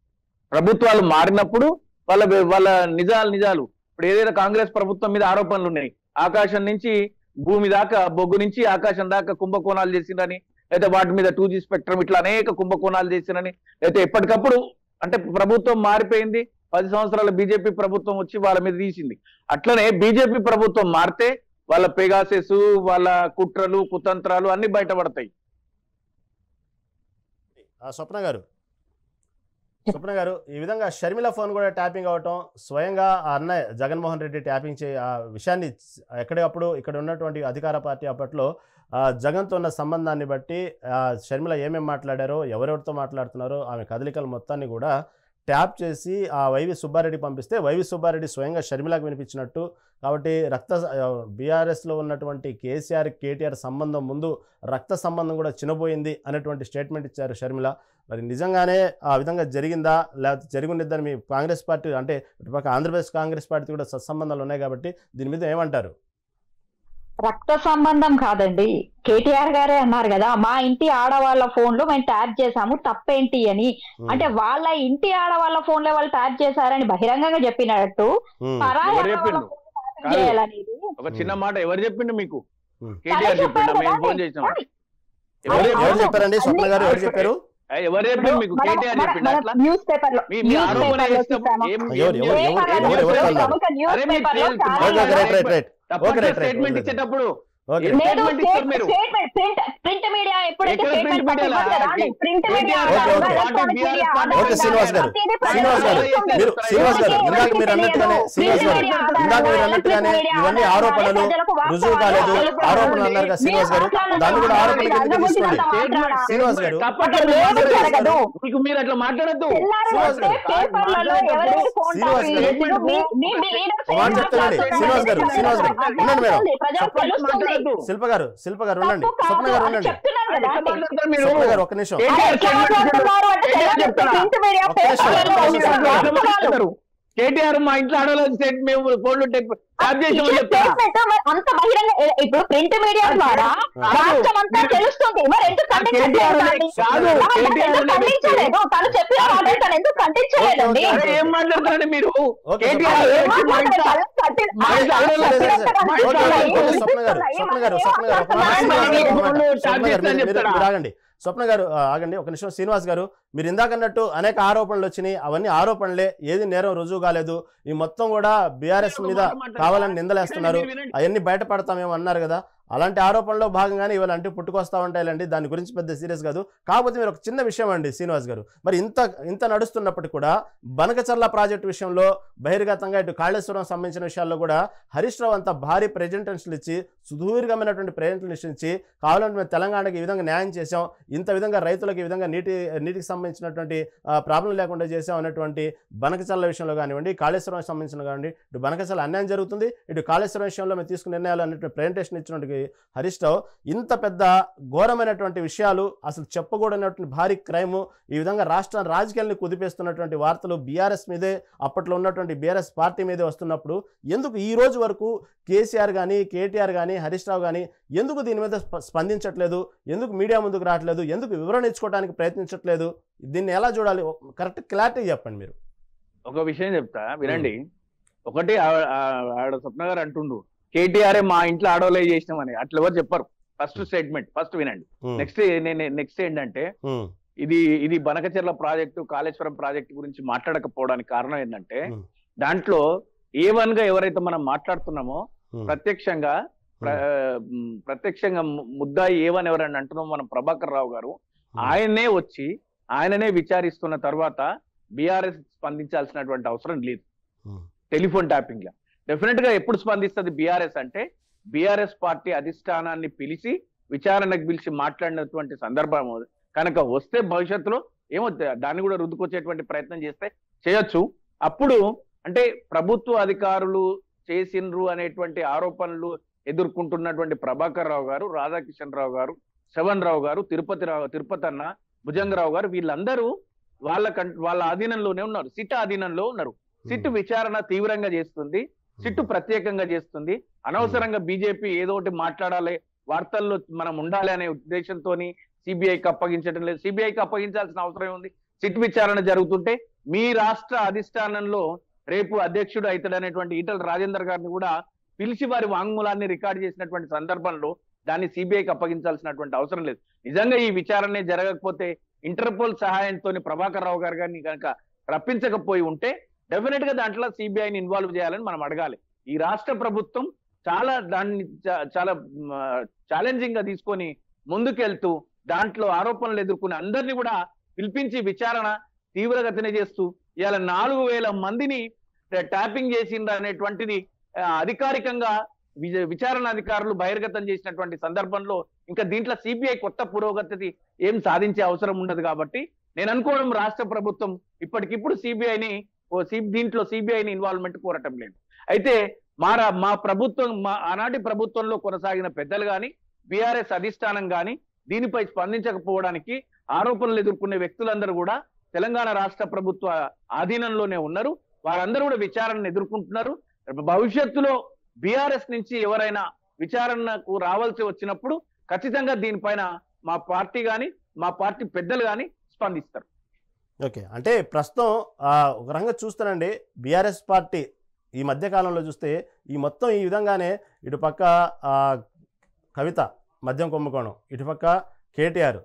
ప్రభుత్వాలు మారినప్పుడు వాళ్ళ నిజాలు ఇప్పుడు ఏదైతే కాంగ్రెస్ ప్రభుత్వం మీద ఆరోపణలు ఉన్నాయి, ఆకాశం నుంచి భూమి దాకా, బొగ్గు నుంచి ఆకాశం దాకా కుంభకోణాలు చేసిందని, అయితే వాటి మీద 2G స్పెక్ట్రమ్ ఇట్లా అనేక కుంభకోణాలు చేసిందని, అయితే ఎప్పటికప్పుడు అంటే ప్రభుత్వం మారిపోయింది. 10 సంవత్సరాల బీజేపీ ప్రభుత్వం వచ్చి వాళ్ళ మీద తీసింది. అట్లనే బీజేపీ ప్రభుత్వం మారితే వాళ్ళ పెగాసెస్, వాళ్ళ కుట్రలు, కుతంత్రాలు అన్ని బయటపడతాయి. స్వప్న గారు ఈ విధంగా షర్మిల ఫోన్ కూడా ట్యాపింగ్ అవటం, స్వయంగా ఆ అన్నయ్య జగన్మోహన్ రెడ్డి ట్యాపింగ్ ఆ విషయాన్ని ఎక్కడప్పుడు ఇక్కడ ఉన్నటువంటి అధికార పార్టీ అప్పట్లో జగన్తో ఉన్న సంబంధాన్ని బట్టి షర్మిల ఏమేమి మాట్లాడారో, ఎవరెవరితో మాట్లాడుతున్నారో ఆమె కదలికలు మొత్తాన్ని కూడా ట్యాప్ చేసి ఆ వైవి సుబ్బారెడ్డి పంపిస్తే వైవి సుబ్బారెడ్డి స్వయంగా షర్మిలకు వినిపించినట్టు. కాబట్టి బీఆర్ఎస్లో ఉన్నటువంటి కేసీఆర్ కేటీఆర్ సంబంధం ముందు రక్త సంబంధం కూడా చిన్నబోయింది అనేటువంటి స్టేట్మెంట్ ఇచ్చారు షర్మిల. మరి నిజంగానే ఆ విధంగా జరిగిందా లేకపోతే జరిగిందని మీ కాంగ్రెస్ పార్టీ అంటే ఇటుపక్క ఆంధ్రప్రదేశ్ కాంగ్రెస్ పార్టీ కూడా సత్సంబంధాలు ఉన్నాయి కాబట్టి దీని మీద ఏమంటారు? రక్త సంబంధం కాదండి, కేటీఆర్ గారే అన్నారు కదా, మా ఇంటి ఆడవాళ్ళ ఫోన్లు మేము ట్యాప్ చేసాము తప్పేంటి అని. అంటే వాళ్ళ ఇంటి ఆడవాళ్ళ ఫోన్లో వాళ్ళు ట్యాప్ చేశారని బహిరంగంగా చెప్పినట్టు చేయాలనేది ఒక చిన్న మాట ఎవరు చెప్పిండు మీకు? కేటీఆర్ చెప్పిండు. మేము ఫోన్ చేసాం. ఎవరు చెప్పారండి స్వప్న గారు? ఎవరు చెప్పారు? ఎవరు చెప్పిండు మీకు? కేటీఆర్ చెప్పిండు. అట్లా న్యూస్ పేపర్ స్టేట్మెంట్ ఇచ్చేటప్పుడు ఓకే ఏం statement ఇస్తారు మీరు? ప్రింట్ మీడియా ఎప్పుడైతే ఎక్కడ print statement media లా? పట్టిందో ప్రింట్ మీడియా ఓకే శ్రీనివాస్ గారు శ్రీనివాస్ గారు ఇందాక మీరు అన్నట్టుగానే ఇవన్నీ ఆరోపణలు రుజువు కాలేదు ఆరోపణలు అన్నారు కదా శ్రీనివాస్ గారు, దాన్ని కూడా ఆరోపణ కిందకి తీసుకోండి శ్రీనివాస్ గారు. మీకు మీరు అట్లా మాట్లాడద్దు. శిల్ప గారు ఉండండి, స్వప్న గారు ఉండండి, స్వప్న గారు ఒక్క నిమిషం. కేటీఆర్ మా ఇంట్లో ఆడలేదు మేము ఫోన్లు అంత బహిరంగ ఇప్పుడు ప్రింట్ మీడియా ద్వారా రాష్ట్రం అంతా తెలుస్తుంది. మరి ఎందుకు ఖండించలేదు? తను చెప్పిన వాళ్ళు తను ఎందుకు ఖండించలేదండి? ఏం మాట్లాడతారండి మీరు? ఆగండి స్వప్న గారు, ఆగండి ఒక నిమిషం. శ్రీనివాస్ గారు, మీరు ఇందాకన్నట్టు అనేక ఆరోపణలు వచ్చినాయి, అవన్నీ ఆరోపణలే, ఏది నేరం రుజువు కాలేదు, ఈ మొత్తం కూడా బీఆర్ఎస్ మీద కావాలని నిందలేస్తున్నారు, అవన్నీ బయటపడతామేమో అన్నారు కదా, అలాంటి ఆరోపణలో భాగంగానే ఇవాళ అంటే పుట్టుకొస్తా ఉంటాయండి, దాని గురించి పెద్ద సీరియస్ కాదు. కాకపోతే మీరు ఒక చిన్న విషయం అండి శ్రీనివాస్ గారు, మరి ఇంత నడుస్తున్నప్పటికీ కూడా బనకచర్ల ప్రాజెక్టు విషయంలో బహిర్గతంగా ఇటు కాళేశ్వరం సంబంధించిన విషయాల్లో కూడా హరీష్ రావు అంత భారీ ప్రెజెంటేషన్లు ఇచ్చి సుదీర్ఘమైనటువంటి ప్రెజెంటేషన్లు ఇచ్చి కావాలంటే మేము తెలంగాణకి ఈ విధంగా న్యాయం చేసాం, ఇంత విధంగా రైతులకు ఈ విధంగా నీటికి సంబంధించినటువంటి ప్రాబ్లం లేకుండా చేసాం అనేటువంటి బనకచర్ల విషయంలో కానివ్వండి, కాళేశ్వరం సంబంధించిన కానివ్వండి, ఇటు బనకచర్ల అన్యాయం జరుగుతుంది, ఇటు కాళేశ్వరం విషయంలో మేము తీసుకున్న నిర్ణయాలు అనేటువంటి ప్రెజెంటేషన్ ఇచ్చినటువంటి హరీష్ రావు ఇంత పెద్ద ఘోరమైనటువంటి విషయాలు, అసలు చెప్పకూడనటువంటి భారీ క్రైమ్, ఈ విధంగా రాష్ట్ర రాజకీయాలను కుదిపేస్తున్నటువంటి వార్తలు బీఆర్ఎస్ మీదే, అప్పట్లో ఉన్నటువంటి బీఆర్ఎస్ పార్టీ మీదే వస్తున్నప్పుడు ఎందుకు ఈ రోజు వరకు కేసీఆర్ కానీ కేటీఆర్ కానీ హరీష్ రావు కానీ ఎందుకు దీని మీద స్పందించట్లేదు, ఎందుకు మీడియా ముందుకు రావట్లేదు, ఎందుకు వివరణ ఇచ్చుకోవడానికి ప్రయత్నించట్లేదు, దీన్ని ఎలా చూడాలి? కరెక్ట్ క్లారిటీ చెప్పండి మీరు. ఒక విషయం చెప్తా వినండి. ఒకటి ఆవిడ స్వప్న గారు అంటుండు కేటీఆర్ మా ఇంట్లో ఆడోలే చేసినామని, అట్లా ఎవరు చెప్పారు. ఫస్ట్ స్టేట్మెంట్ ఫస్ట్ వినండి. నెక్స్ట్ ఏంటంటే ఇది బనకచెర్ల ప్రాజెక్టు కాళేశ్వరం ప్రాజెక్టు గురించి మాట్లాడకపోవడానికి కారణం ఏంటంటే దాంట్లో A1 గా ఎవరైతే మనం మాట్లాడుతున్నామో ప్రత్యక్షంగా ముద్దాయి A1 ఎవరని అంటున్నామో మనం ప్రభాకర్ రావు గారు, ఆయననే విచారిస్తున్న తర్వాత బీఆర్ఎస్ స్పందించాల్సినటువంటి అవసరం లేదు. టెలిఫోన్ ట్యాపింగ్ లా డెఫినెట్ గా ఎప్పుడు స్పందిస్తుంది బీఆర్ఎస్ అంటే బీఆర్ఎస్ పార్టీ అధిష్టానాన్ని పిలిచి విచారణకు పిలిచి మాట్లాడినటువంటి సందర్భం కనుక వస్తే భవిష్యత్తులో ఏమో దాన్ని కూడా రుద్దుకొచ్చేటువంటి ప్రయత్నం చేస్తే చేయొచ్చు. అప్పుడు అంటే ప్రభుత్వ అధికారులు చేసిండ్రు అనేటువంటి ఆరోపణలు ఎదుర్కొంటున్నటువంటి ప్రభాకర్ రావు గారు, రాధాకిషన్ రావు గారు, శ్రవణ్ రావు గారు, తిరుపతి అన్న, భుజంగరావు గారు వీళ్ళందరూ వాళ్ళ ఆధీనంలోనే ఉన్నారు, సిట్ ఆధీనంలో ఉన్నారు. సిట్ విచారణ తీవ్రంగా చేస్తుంది, సిట్టు ప్రత్యేకంగా చేస్తుంది. అనవసరంగా బీజేపీ ఏదో ఒకటి మాట్లాడాలి, వార్తల్లో మనం ఉండాలి అనే ఉద్దేశంతో సిబిఐకి అప్పగించడం లేదు. సిబిఐకి అప్పగించాల్సిన అవసరం ఉంది. సిట్ విచారణ జరుగుతుంటే మీ రాష్ట్ర అధిష్టానంలో రేపు అధ్యక్షుడు అవుతాడనేటువంటి ఈటల రాజేందర్ గారిని కూడా పిలిచి వారి వాంగ్మూలాన్ని రికార్డు చేసినటువంటి సందర్భంలో దాన్ని సిబిఐకి అప్పగించాల్సినటువంటి అవసరం లేదు. నిజంగా ఈ విచారణ జరగకపోతే ఇంటర్పోల్ సహాయంతో ప్రభాకర్ రావు గారిని కనుక రప్పించకపోయి ఉంటే డెఫినెట్ గా దాంట్లో సిబిఐని ఇన్వాల్వ్ చేయాలని మనం అడగాలి. ఈ రాష్ట్ర ప్రభుత్వం దాన్ని చాలా ఛాలెంజింగ్ గా తీసుకొని ముందుకెళ్తూ దాంట్లో ఆరోపణలు ఎదుర్కొనే అందరినీ కూడా పిలిపించి విచారణ తీవ్రగతిన చేస్తూ ఇవాళ 4000 మందిని ట్యాపింగ్ చేసిండ్రు అనేటువంటిది అధికారికంగా విచారణ అధికారులు బహిర్గతం చేసినటువంటి సందర్భంలో ఇంకా దీంట్లో సిబిఐ కొత్త పురోగతి ఏం సాధించే అవసరం ఉండదు. కాబట్టి నేను అనుకోవడం రాష్ట్ర ప్రభుత్వం ఇప్పటికిప్పుడు దీంట్లో సిబిఐని ఇన్వాల్వ్మెంట్ కోరటం లేదు. అయితే మా ప్రభుత్వం ఆనాటి ప్రభుత్వంలో కొనసాగిన పెద్దలు కానీ బీఆర్ఎస్ అధిష్టానం కానీ దీనిపై స్పందించకపోవడానికి ఆరోపణలు ఎదుర్కొనే వ్యక్తులందరూ కూడా తెలంగాణ రాష్ట్ర ప్రభుత్వ ఆధీనంలోనే ఉన్నారు. వారందరూ కూడా విచారణను ఎదుర్కొంటున్నారు. భవిష్యత్తులో బీఆర్ఎస్ నుంచి ఎవరైనా విచారణకు రావాల్సి వచ్చినప్పుడు ఖచ్చితంగా దీనిపైన మా పార్టీ కానీ మా పార్టీ పెద్దలు కానీ స్పందిస్తారు. ఓకే, అంటే ప్రస్తుతం ఒక రంగం చూస్తానండి, బీఆర్ఎస్ పార్టీ ఈ మధ్యకాలంలో చూస్తే ఈ మొత్తం ఈ విధంగానే ఇటుపక్క కవిత మద్యం కుంభకోణం, ఇటుపక్క కేటీఆర్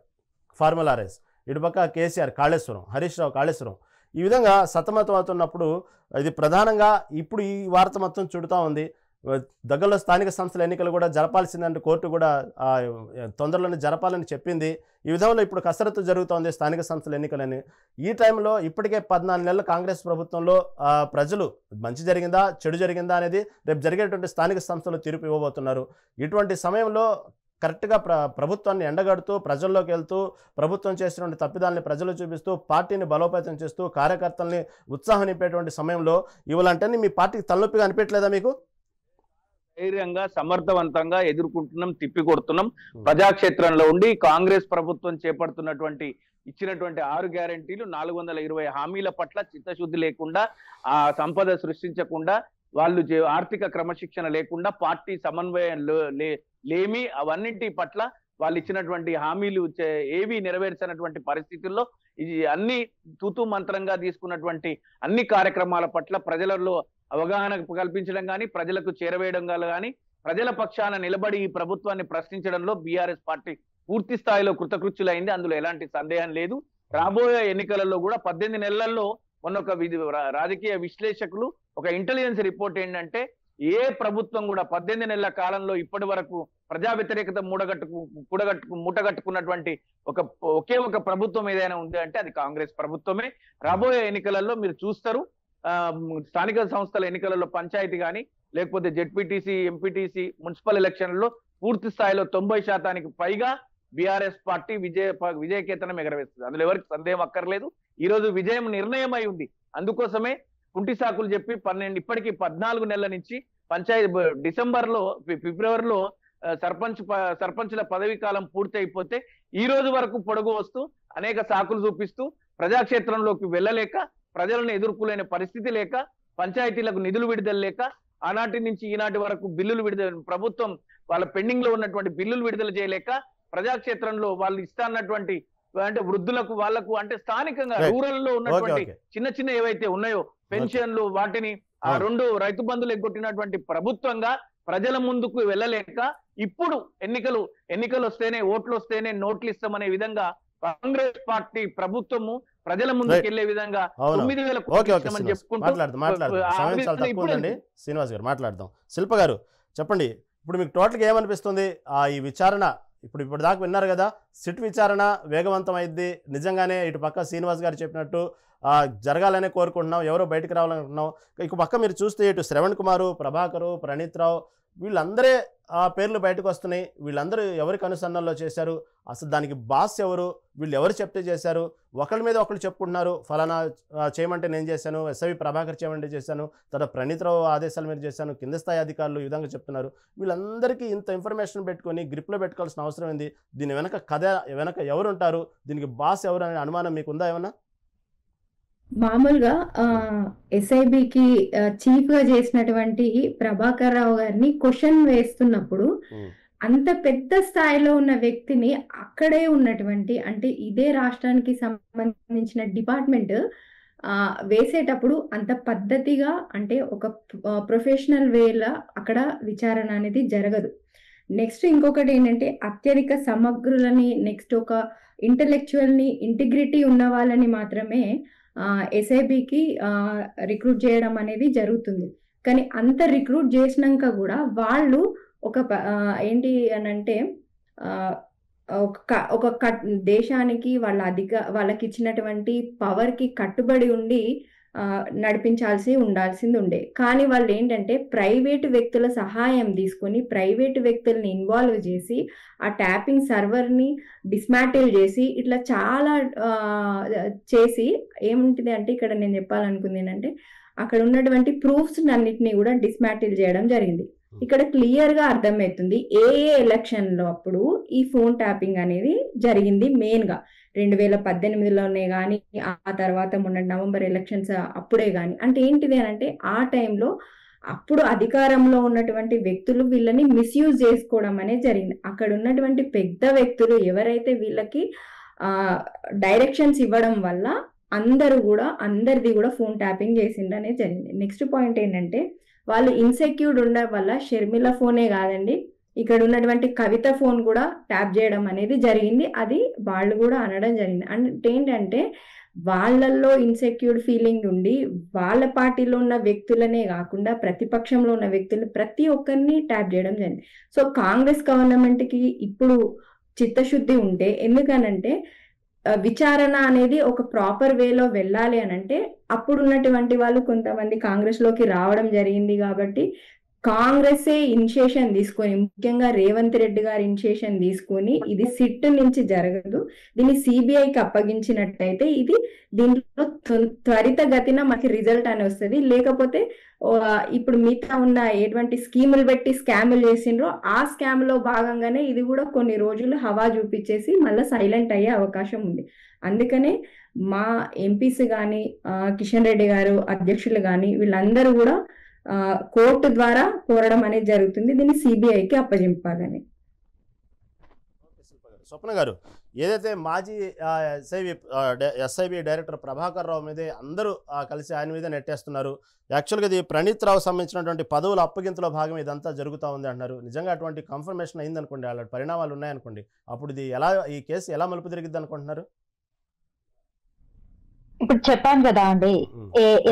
ఫార్ములా రైస్, ఇటుపక్క కేసీఆర్ కాళేశ్వరం, హరీష్ రావు కాళేశ్వరం, ఈ విధంగా సతమతం అవుతున్నప్పుడు ఇది ప్రధానంగా ఇప్పుడు ఈ వార్త మొత్తం చుడుతూ ఉంది. దగ్గరలో స్థానిక సంస్థల ఎన్నికలు కూడా జరపాల్సిందంటే కోర్టు కూడా తొందరలోనే జరపాలని చెప్పింది. ఈ విధంలో ఇప్పుడు కసరత్తు జరుగుతోంది స్థానిక సంస్థల ఎన్నికలని. ఈ టైంలో ఇప్పటికే 14 నెలలు కాంగ్రెస్ ప్రభుత్వంలో ప్రజలు మంచి జరిగిందా చెడు జరిగిందా అనేది రేపు జరిగేటువంటి స్థానిక సంస్థలు తీర్పు ఇవ్వబోతున్నారు. ఇటువంటి సమయంలో కరెక్ట్గా ప్రభుత్వాన్ని ఎండగడుతూ ప్రజల్లోకి వెళ్తూ ప్రభుత్వం చేసినటువంటి తప్పిదాలని ప్రజలు చూపిస్తూ పార్టీని బలోపేతం చేస్తూ కార్యకర్తల్ని ఉత్సాహం నింపేటువంటి సమయంలో ఇవాళంటే మీ పార్టీకి తలనొప్పిగా అనిపించలేదా మీకు? ధైర్యంగా సమర్థవంతంగా ఎదుర్కొంటున్నాం, తిప్పికొడుతున్నాం. ప్రజాక్షేత్రంలో ఉండి కాంగ్రెస్ ప్రభుత్వం చేపడుతున్నటువంటి ఇచ్చినటువంటి 6 గ్యారెంటీలు 420 హామీల పట్ల చిత్తశుద్ధి లేకుండా, ఆ సంపద సృష్టించకుండా, వాళ్ళు ఆర్థిక క్రమశిక్షణ లేకుండా, పార్టీ సమన్వయం లేమి, అవన్నింటి పట్ల వాళ్ళు ఇచ్చినటువంటి హామీలు ఏవి నెరవేర్చినటువంటి పరిస్థితుల్లో ఇది అన్ని తూతూ మంత్రంగా తీసుకున్నటువంటి అన్ని కార్యక్రమాల పట్ల ప్రజలలో అవగాహన కల్పించడం కానీ, ప్రజలకు చేరవేయడం కానీ, ప్రజల పక్షాన నిలబడి ఈ ప్రభుత్వాన్ని ప్రశ్నించడంలో బీఆర్ఎస్ పార్టీ పూర్తి స్థాయిలో కృతకృత్యులైంది. అందులో ఎలాంటి సందేహం లేదు. రాబోయే ఎన్నికలలో కూడా 18 నెలల్లో మొన్న ఒక రాజకీయ విశ్లేషకులు ఒక ఇంటెలిజెన్స్ రిపోర్ట్ ఏంటంటే, ఏ ప్రభుత్వం కూడా 18 నెలల కాలంలో ఇప్పటి వరకు ప్రజా వ్యతిరేకత మూటగట్టుకున్నటువంటి ఒకే ఒక ప్రభుత్వం ఏదైనా ఉంది అంటే అది కాంగ్రెస్ ప్రభుత్వమే. రాబోయే ఎన్నికలలో మీరు చూస్తారు, స్థానిక సంస్థల ఎన్నికలలో పంచాయతీ కానీ లేకపోతే జెడ్పీటీసీ, ఎంపీటీసీ, మున్సిపల్ ఎలక్షన్లలో పూర్తి స్థాయిలో 90% పైగా బీఆర్ఎస్ పార్టీ విజయకేతనం ఎగరవేస్తుంది. అందులో ఎవరికి సందేహం అక్కర్లేదు. ఈ రోజు విజయం నిర్ణయమై ఉంది. అందుకోసమే కుంటి సాకులు చెప్పి ఇప్పటికీ 14 నెలల నుంచి డిసెంబర్లో ఫిబ్రవరిలో సర్పంచుల పదవీ కాలం పూర్తి అయిపోతే ఈ రోజు వరకు పొడుగు వస్తూ అనేక సాకులు చూపిస్తూ ప్రజాక్షేత్రంలోకి వెళ్ళలేక, ప్రజలను ఎదుర్కోలేని పరిస్థితి లేక, పంచాయతీలకు నిధులు విడుదల లేక, ఆనాటి నుంచి ఈనాటి వరకు బిల్లులు విడుదల, ప్రభుత్వం వాళ్ళ పెండింగ్ లో ఉన్నటువంటి బిల్లులు విడుదల చేయలేక, ప్రజాక్షేత్రంలో వాళ్ళు ఇస్తాన్నటువంటి అంటే వృద్ధులకు వాళ్లకు అంటే స్థానికంగా రూరల్ లో ఉన్నటువంటి చిన్న చిన్న ఏవైతే ఉన్నాయో పెన్షన్లు, వాటిని ఆ 2 రైతు బంధులు ఎగ్గొట్టినటువంటి ప్రభుత్వంగా ప్రజల ముందుకు వెళ్ళలేక ఇప్పుడు ఎన్నికలు వస్తేనే, ఓట్లు వస్తేనే నోట్లు ఇస్తామనే విధంగా కాంగ్రెస్ పార్టీ ప్రభుత్వము ప్రజల ముందుకు వెళ్లే విధంగా 9,000 కోట్లు చెప్పుకుంటూ శ్రీనివాస్ గారు మాట్లాడదాం. శిల్ప గారు చెప్పండి, ఇప్పుడు మీకు టోటల్గా ఏమనిపిస్తుంది? ఈ విచారణ ఇప్పుడు దాకా విన్నారు కదా, సిట్ విచారణ వేగవంతం అయింది. నిజంగానే ఇటు పక్క శ్రీనివాస్ గారు చెప్పినట్టు జరగాలనే కోరుకుంటున్నాం, ఎవరో బయటకు రావాలనుకుంటున్నాం. ఇక పక్క మీరు చూస్తే ఇటు శ్రవణ్ కుమారు, ప్రభాకరు, ప్రణీత్ రావు వీళ్ళందరే పేర్లు బయటకు వస్తున్నాయి. వీళ్ళందరూ ఎవరికి అనుసంధానంలో చేశారు, అసలు దానికి బాస్ ఎవరు, వీళ్ళు ఎవరు చెప్తే చేశారు, ఒకరి మీద ఒకరు చెప్పుకుంటున్నారు. ఫలానా చేయమంటే నేను చేశాను, ఎస్ఐవి ప్రభాకర్ చేయమంటే చేశాను, తర్వాత ప్రణీత్ రావు ఆదేశాల మీద చేశాను, కింద స్థాయి అధికారులు ఈ విధంగా చెప్తున్నారు. వీళ్ళందరికీ ఇంత ఇన్ఫర్మేషన్ పెట్టుకొని గ్రిప్లో పెట్టుకోవాల్సిన అవసరం ఉంది. దీని వెనక ఎవరు ఉంటారు, దీనికి బాస్ ఎవరు అనే అనుమానం మీకు ఉందా ఏమన్నా? మామూలుగా ఎస్ఐబికి చీఫ్ గా చేసినటువంటి ప్రభాకర్ రావు గారిని క్వశ్చన్ వేస్తున్నప్పుడు అంత పెద్ద స్థాయిలో ఉన్న వ్యక్తిని అక్కడే ఉన్నటువంటి అంటే ఇదే రాష్ట్రానికి సంబంధించిన డిపార్ట్మెంట్ వేసేటప్పుడు అంత పద్ధతిగా అంటే ఒక ప్రొఫెషనల్ వేలా అక్కడ విచారణ అనేది జరగదు. నెక్స్ట్ ఇంకొకటి ఏంటంటే అత్యధిక సమగ్రులని, నెక్స్ట్ ఒక ఇంటలెక్చువల్ని, ఇంటిగ్రిటీ ఉన్న వాళ్ళని మాత్రమే ఎస్ఐబికి రిక్రూట్ చేయడం అనేది జరుగుతుంది. కానీ అంత రిక్రూట్ చేసినాక కూడా వాళ్ళు ఒక ఏంటి అని అంటే ఒక దేశానికి వాళ్ళకి ఇచ్చినటువంటి పవర్కి కట్టుబడి ఉండి ఉండాల్సింది ఉండే. కానీ వాళ్ళు ఏంటంటే ప్రైవేటు వ్యక్తుల సహాయం తీసుకొని ప్రైవేటు వ్యక్తుల్ని ఇన్వాల్వ్ చేసి ఆ ట్యాపింగ్ సర్వర్ని డిస్మాటిల్ చేసి ఇట్లా చాలా చేసి ఏముంటుంది అంటే ఇక్కడ నేను చెప్పాలనుకుంది ఏంటంటే అక్కడ ఉన్నటువంటి ప్రూఫ్స్ అన్నిటినీ కూడా డిస్మాటిల్ చేయడం జరిగింది. ఇక్కడ క్లియర్ గా అర్థమవుతుంది ఏ ఎలక్షన్ లో అప్పుడు ఈ ఫోన్ ట్యాపింగ్ అనేది జరిగింది. మెయిన్ గా 2018లోనే కానీ ఆ తర్వాత మొన్న నవంబర్ ఎలక్షన్స్ అప్పుడే కానీ అంటే ఏంటిది అని అంటే ఆ టైంలో అప్పుడు అధికారంలో ఉన్నటువంటి వ్యక్తులు వీళ్ళని మిస్యూజ్ చేసుకోవడం అనేది జరిగింది. అక్కడ ఉన్నటువంటి పెద్ద వ్యక్తులు ఎవరైతే వీళ్ళకి డైరెక్షన్స్ ఇవ్వడం వల్ల అందరిది కూడా ఫోన్ ట్యాపింగ్ చేసిందనే జరిగింది. నెక్స్ట్ పాయింట్ ఏంటంటే వాళ్ళు ఇన్సెక్యూర్డ్ ఉండడం వల్ల షర్మిల ఫోనే కాదండి ఇక్కడ ఉన్నటువంటి కవిత ఫోన్ కూడా ట్యాప్ చేయడం అనేది జరిగింది. అది వాళ్ళు కూడా అనడం జరిగింది. అంటే ఏంటంటే వాళ్ళల్లో ఇన్సెక్యూర్ ఫీలింగ్ ఉండి వాళ్ళ పార్టీలో ఉన్న వ్యక్తులనే కాకుండా ప్రతిపక్షంలో ఉన్న వ్యక్తులు ప్రతి ఒక్కరిని ట్యాప్ చేయడం జరిగింది. సో కాంగ్రెస్ గవర్నమెంట్కి ఇప్పుడు చిత్తశుద్ధి ఉంటే, ఎందుకనంటే విచారణ అనేది ఒక ప్రాపర్ వేలో వెళ్ళాలి అని అంటే అప్పుడు ఉన్నటువంటి వాళ్ళు కొంతమంది కాంగ్రెస్ లోకి రావడం జరిగింది. కాబట్టి కాంగ్రెసే ఇనిషియేషన్ తీసుకొని, ముఖ్యంగా రేవంత్ రెడ్డి గారు ఇనిషియేషన్ తీసుకొని ఇది సిట్ నుంచి జరగదు, దీన్ని సిబిఐకి అప్పగించినట్టయితే ఇది దీంట్లో త్వరితగతిన మనకి రిజల్ట్ అని వస్తుంది. లేకపోతే ఇప్పుడు మిగతా ఉన్న ఎటువంటి స్కీములు పెట్టి స్కాములు చేసిండ్రో ఆ స్కామ్ లో భాగంగానే ఇది కూడా కొన్ని రోజులు హవా చూపించేసి మళ్ళీ సైలెంట్ అయ్యే అవకాశం ఉంది. అందుకనే మా ఎంపీస్ కానీ కిషన్ రెడ్డి గారు అధ్యక్షులు కానీ వీళ్ళందరూ కూడా కోర్టు ద్వారా కోరడం అనేది జరుగుతుంది, దీన్ని సిబిఐకి అప్పగింపాలని. స్వప్న గారు, ఏదైతే మాజీ ఎస్ఐబి డైరెక్టర్ ప్రభాకర్ రావు మీదే అందరూ కలిసి ఆయన మీద నెట్టేస్తున్నారు. యాక్చువల్గా ఇది ప్రణీత్ రావు సంబంధించినటువంటి పదవుల అప్పగింతలో భాగం ఇదంతా జరుగుతూ ఉంది అంటున్నారు. నిజంగా అటువంటి కన్ఫర్మేషన్ అయిందనుకోండి, అలాంటి పరిణామాలు ఉన్నాయనుకోండి, అప్పుడు ఇది ఈ కేసు ఎలా మలుపు తిరిగిద్ది అనుకుంటున్నారు? ఇప్పుడు చెప్పాను కదా అండి,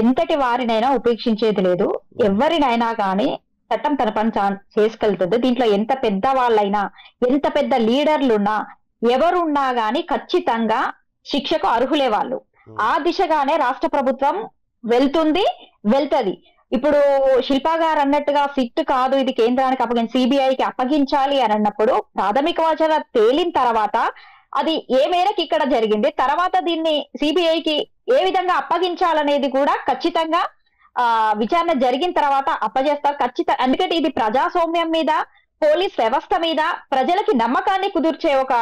ఎంతటి వారినైనా ఉపేక్షించేది లేదు. ఎవరినైనా కానీ చట్టం తన పని చేసుకెళ్తుంది. దీంట్లో ఎంత పెద్ద వాళ్ళైనా, ఎంత పెద్ద లీడర్లున్నా, ఎవరున్నా గాని ఖచ్చితంగా శిక్షకు అర్హులే వాళ్ళు. ఆ దిశగానే రాష్ట్ర ప్రభుత్వం వెళ్తుంది, వెళ్తది. ఇప్పుడు శిల్పా గారు అన్నట్టుగా సిట్ కాదు, ఇది కేంద్రానికి సిబిఐకి అప్పగించాలి అని అన్నప్పుడు ప్రాథమిక వాచన తేలిన తర్వాత అది ఏ మేరకు ఇక్కడ జరిగింది, తర్వాత దీన్ని సిబిఐకి ఏ విధంగా అప్పగించాలనేది కూడా ఖచ్చితంగా విచారణ జరిగిన తర్వాత అప్పజేస్తారు ఖచ్చితంగా. ఎందుకంటే ఇది ప్రజాస్వామ్యం మీద, పోలీస్ వ్యవస్థ మీద ప్రజలకి నమ్మకాన్ని కుదిర్చే ఒక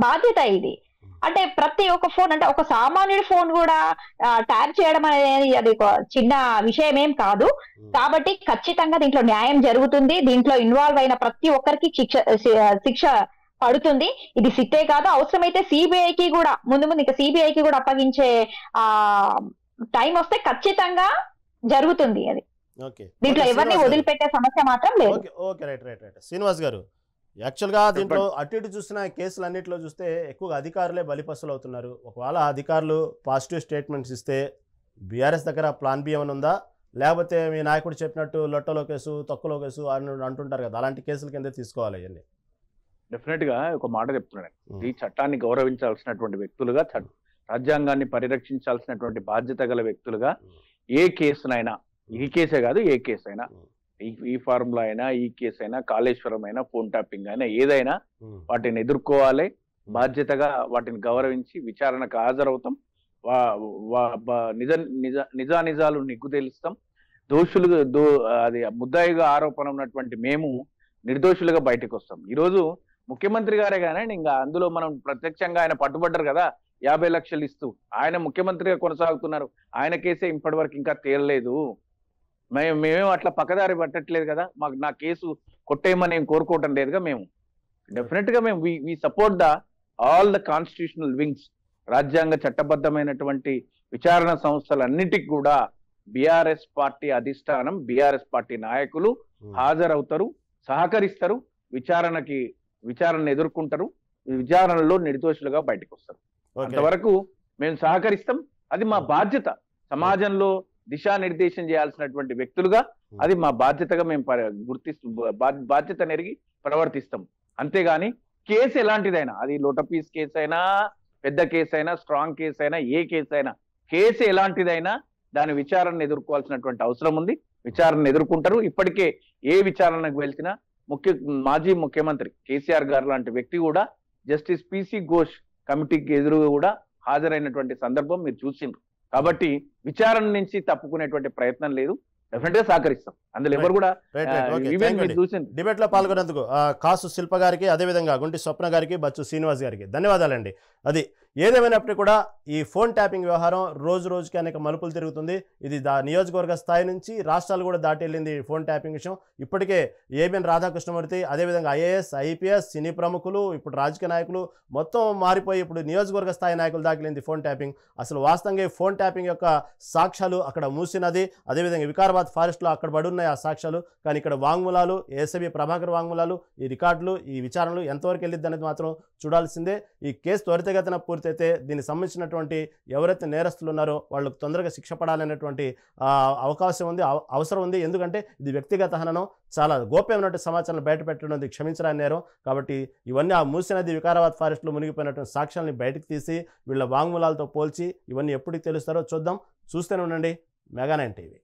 బాధ్యత ఇది. అంటే ప్రతి ఒక్క ఫోన్, అంటే ఒక సామాన్యుడి ఫోన్ కూడా ట్యాప్ చేయడం అనేది అది ఒక చిన్న విషయం ఏం కాదు. కాబట్టి ఖచ్చితంగా దీంట్లో న్యాయం జరుగుతుంది. దీంట్లో ఇన్వాల్వ్ అయిన ప్రతి ఒక్కరికి శిక్ష పడుతుంది. ఇది సిట్టే కాదు, అవసరమైతే సిబిఐకి కూడా ముందు ఇంకా సిబిఐకి కూడా అప్పగించే టైం వస్తే ఖచ్చితంగా జరుగుతుంది. అది దీంట్లో ఎవరిని వదిలిపెట్టే సమస్య మాత్రం లేదు. Okay, right right right. Srinivas గారు, యాక్చువల్గా దీంట్లో అటు ఇటు చూసిన కేసులు అన్నింటిలో చూస్తే ఎక్కువగా అధికారులే బలిపస్సులు అవుతున్నారు. ఒకవేళ అధికారులు పాజిటివ్ స్టేట్మెంట్స్ ఇస్తే బీఆర్ఎస్ దగ్గర ప్లాన్ బి ఏమైనా ఉందా, లేకపోతే మీ నాయకుడు చెప్పినట్టు లొట్టలో కేసు, తొక్కలో కేసు అని అంటుంటారు కదా, అలాంటి కేసుల కింద తీసుకోవాలి ఇవన్నీ? డెఫినెట్ గా ఒక మాట చెప్తున్నాను, ఈ చట్టాన్ని గౌరవించాల్సినటువంటి వ్యక్తులుగా, రాజ్యాంగాన్ని పరిరక్షించాల్సినటువంటి బాధ్యత గల వ్యక్తులుగా ఏ కేసునైనా, ఈ కేసే కాదు ఏ కేసు అయినా, ఈ ఫార్ములా అయినా, ఈ కేసు అయినా, కాళేశ్వరం అయినా, ఫోన్ ట్యాపింగ్ అయినా, ఏదైనా వాటిని ఎదుర్కోవాలి. బాధ్యతగా వాటిని గౌరవించి విచారణకు హాజరవుతాం. నిజానిజాలు నిగ్గు తెలుస్తాం. దోషులు అది ముద్దాయిగా ఆరోపణ ఉన్నటువంటి మేము నిర్దోషులుగా బయటకు వస్తాం. ఈరోజు ముఖ్యమంత్రి గారే కానీ ఇంకా అందులో మనం ప్రత్యక్షంగా ఆయన పట్టుబడ్డారు కదా 50 లక్షలు ఇస్తూ, ఆయన ముఖ్యమంత్రిగా కొనసాగుతున్నారు. ఆయన కేసే ఇప్పటి వరకు ఇంకా తేలలేదు. మేమేం అట్లా పక్కదారి పట్టట్లేదు కదా, నా కేసు కొట్టేయమని ఏం కోరుకోవటం లేదుగా. మేము డెఫినెట్ గా మేము we support all the constitutional wings. రాజ్యాంగ చట్టబద్ధమైనటువంటి విచారణ సంస్థలన్నిటికీ కూడా బీఆర్ఎస్ పార్టీ అధిష్టానం, బీఆర్ఎస్ పార్టీ నాయకులు హాజరవుతారు, సహకరిస్తారు, విచారణ ఎదుర్కొంటారు, విచారణలో నిర్దోషులుగా బయటకు వస్తారు. అంతవరకు మేము సహకరిస్తాం. అది మా బాధ్యత. సమాజంలో దిశానిర్దేశం చేయాల్సినటువంటి వ్యక్తులుగా అది మా బాధ్యతగా మేము బాధ్యత నెరిగి ప్రవర్తిస్తాం. అంతేగాని కేసు ఎలాంటిదైనా, అది లోటపీస్ కేసు అయినా, పెద్ద కేసు అయినా, స్ట్రాంగ్ కేసు అయినా, ఏ కేసు అయినా, కేసు ఎలాంటిదైనా దాని విచారణను ఎదుర్కోవాల్సినటువంటి అవసరం ఉంది. విచారణను ఎదుర్కొంటారు. ఇప్పటికే ఏ విచారణకు వెళ్తున్నా మాజీ ముఖ్యమంత్రి కేసీఆర్ గారు లాంటి వ్యక్తి కూడా జస్టిస్ పిసి ఘోష్ కమిటీకి ఎదురుగా కూడా హాజరైనటువంటి సందర్భం మీరు చూసిండ్రు. కాబట్టి విచారణ నుంచి తప్పుకునేటువంటి ప్రయత్నం లేదు. డెఫినెట్ గా సహకరిస్తాం. అందులో ఎవరు కూడా డిబేట్ లో పాల్గొనేందుకు కాసు శిల్ప గారికి, అదేవిధంగా గుంటి స్వప్న గారికి, బచ్చు శ్రీనివాస్ గారికి ధన్యవాదాలండి. అది ఏదేమైనప్పటికీ కూడా ఈ ఫోన్ ట్యాపింగ్ వ్యవహారం రోజు రోజుకి అనేక మలుపులు తిరుగుతుంది. ఇది నియోజకవర్గ స్థాయి నుంచి రాష్ట్రాలు కూడా దాటి వెళ్ళింది ఈ ఫోన్ ట్యాపింగ్ విషయం. ఇప్పటికే ఏబిఎన్ రాధాకృష్ణమూర్తి, అదేవిధంగా ఐఏఎస్, ఐపీఎస్, సినీ ప్రముఖులు, ఇప్పుడు రాజకీయ నాయకులు మొత్తం మారిపోయి ఇప్పుడు నియోజకవర్గ స్థాయి నాయకులు దాకిలింది ఫోన్ ట్యాపింగ్. అసలు వాస్తవంగా ఈ ఫోన్ ట్యాపింగ్ యొక్క సాక్ష్యాలు అక్కడ మూసినది, అదేవిధంగా వికారాబాద్ ఫారెస్ట్లో అక్కడ పడున్నాయి ఆ సాక్ష్యాలు. కానీ ఇక్కడ వాంగ్మూలాలు, ఏసీబీ ప్రభాకర్ వాంగ్మూలాలు, ఈ రికార్డులు, ఈ విచారణలు ఎంతవరకు వెళ్ళిద్ది అనేది మాత్రం చూడాల్సిందే. ఈ కేసు త్వరితగతిన పూర్తయితే దీనికి సంబంధించినటువంటి ఎవరైతే నేరస్తులు ఉన్నారో వాళ్ళకు తొందరగా శిక్ష పడాలనేటువంటి అవకాశం ఉంది, అవసరం ఉంది. ఎందుకంటే ఇది వ్యక్తిగత హననం, చాలా గోప్యమైనటువంటి సమాచారాన్ని బయట పెట్టడం క్షమించరాని నేరం. కాబట్టి ఇవన్నీ ఆ మూసినది వికారాబాద్ ఫారెస్ట్లో మునిగిపోయినటువంటి సాక్ష్యాలని బయటకు తీసి వీళ్ళ వాంగ్మూలాలతో పోల్చి ఇవన్నీ ఎప్పటికి తెలుస్తారో చూద్దాం. చూస్తూనే ఉండండి మెగా 9 టీవీ.